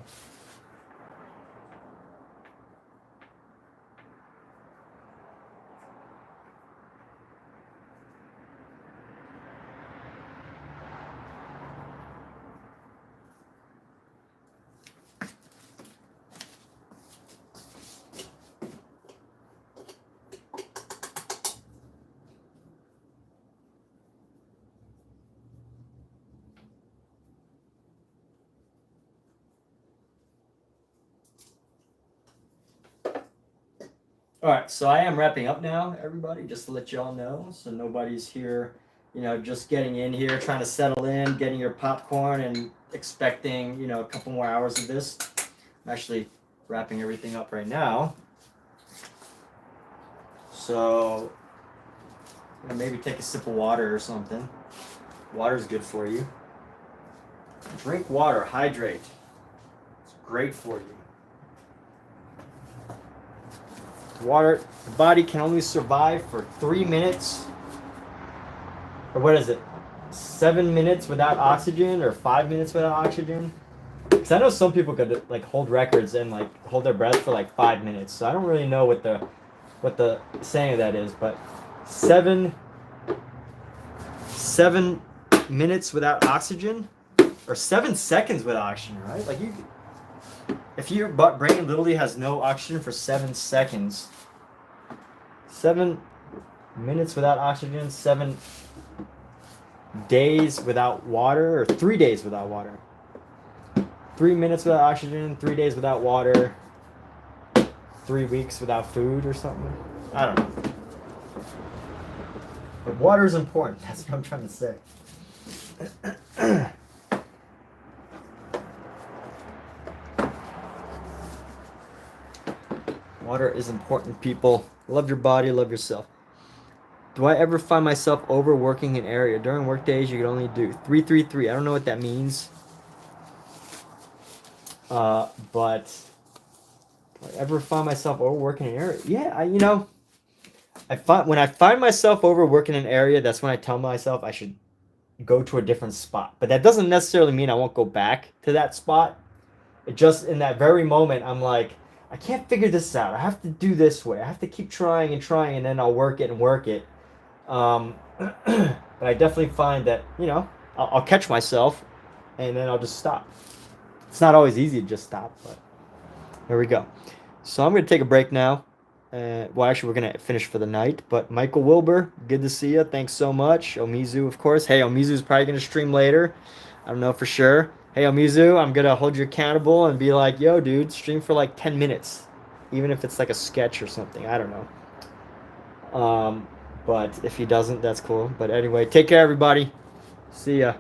All right, so I am wrapping up now, everybody, just to let y'all know, so nobody's here, you know, just getting in here, trying to settle in, getting your popcorn, and expecting, you know, a couple more hours of this. I'm actually wrapping everything up right now. So, maybe take a sip of water or something. Water's good for you. Drink water, hydrate. It's great for you. Water, the body can only survive for 3 minutes, or what is it, 7 minutes without oxygen, or 5 minutes without oxygen? Because I know some people could like hold records and like hold their breath for like 5 minutes. So I don't really know what the saying of that is, but 7 minutes without oxygen, or 7 seconds without oxygen, right? Like if your brain literally has no oxygen for 7 seconds, 7 minutes without oxygen, 7 days without water, or 3 days without water. 3 minutes without oxygen, 3 days without water, 3 weeks without food or something. I don't know. But water is important. That's what I'm trying to say. Water is important, people. Love your body, love yourself. Do I ever find myself overworking an area? During work days, you can only do 333. I don't know what that means. But do I ever find myself overworking an area? Yeah, when I find myself overworking an area, that's when I tell myself I should go to a different spot. But that doesn't necessarily mean I won't go back to that spot. It just, in that very moment, I'm like, I can't figure this out. I have to do this way. I have to keep trying and trying, and then I'll work it and work it. But I definitely find that, I'll catch myself, and then I'll just stop. It's not always easy to just stop, but there we go. So I'm going to take a break now. Well, actually, we're going to finish for the night. But Michael Wilbur, good to see you. Thanks so much. Omizu, of course. Hey, Omizu's probably going to stream later. I don't know for sure. Hey, Omizu, I'm going to hold you accountable and be like, yo, dude, stream for like 10 minutes. Even if it's like a sketch or something. I don't know. But if he doesn't, that's cool. But anyway, take care, everybody. See ya.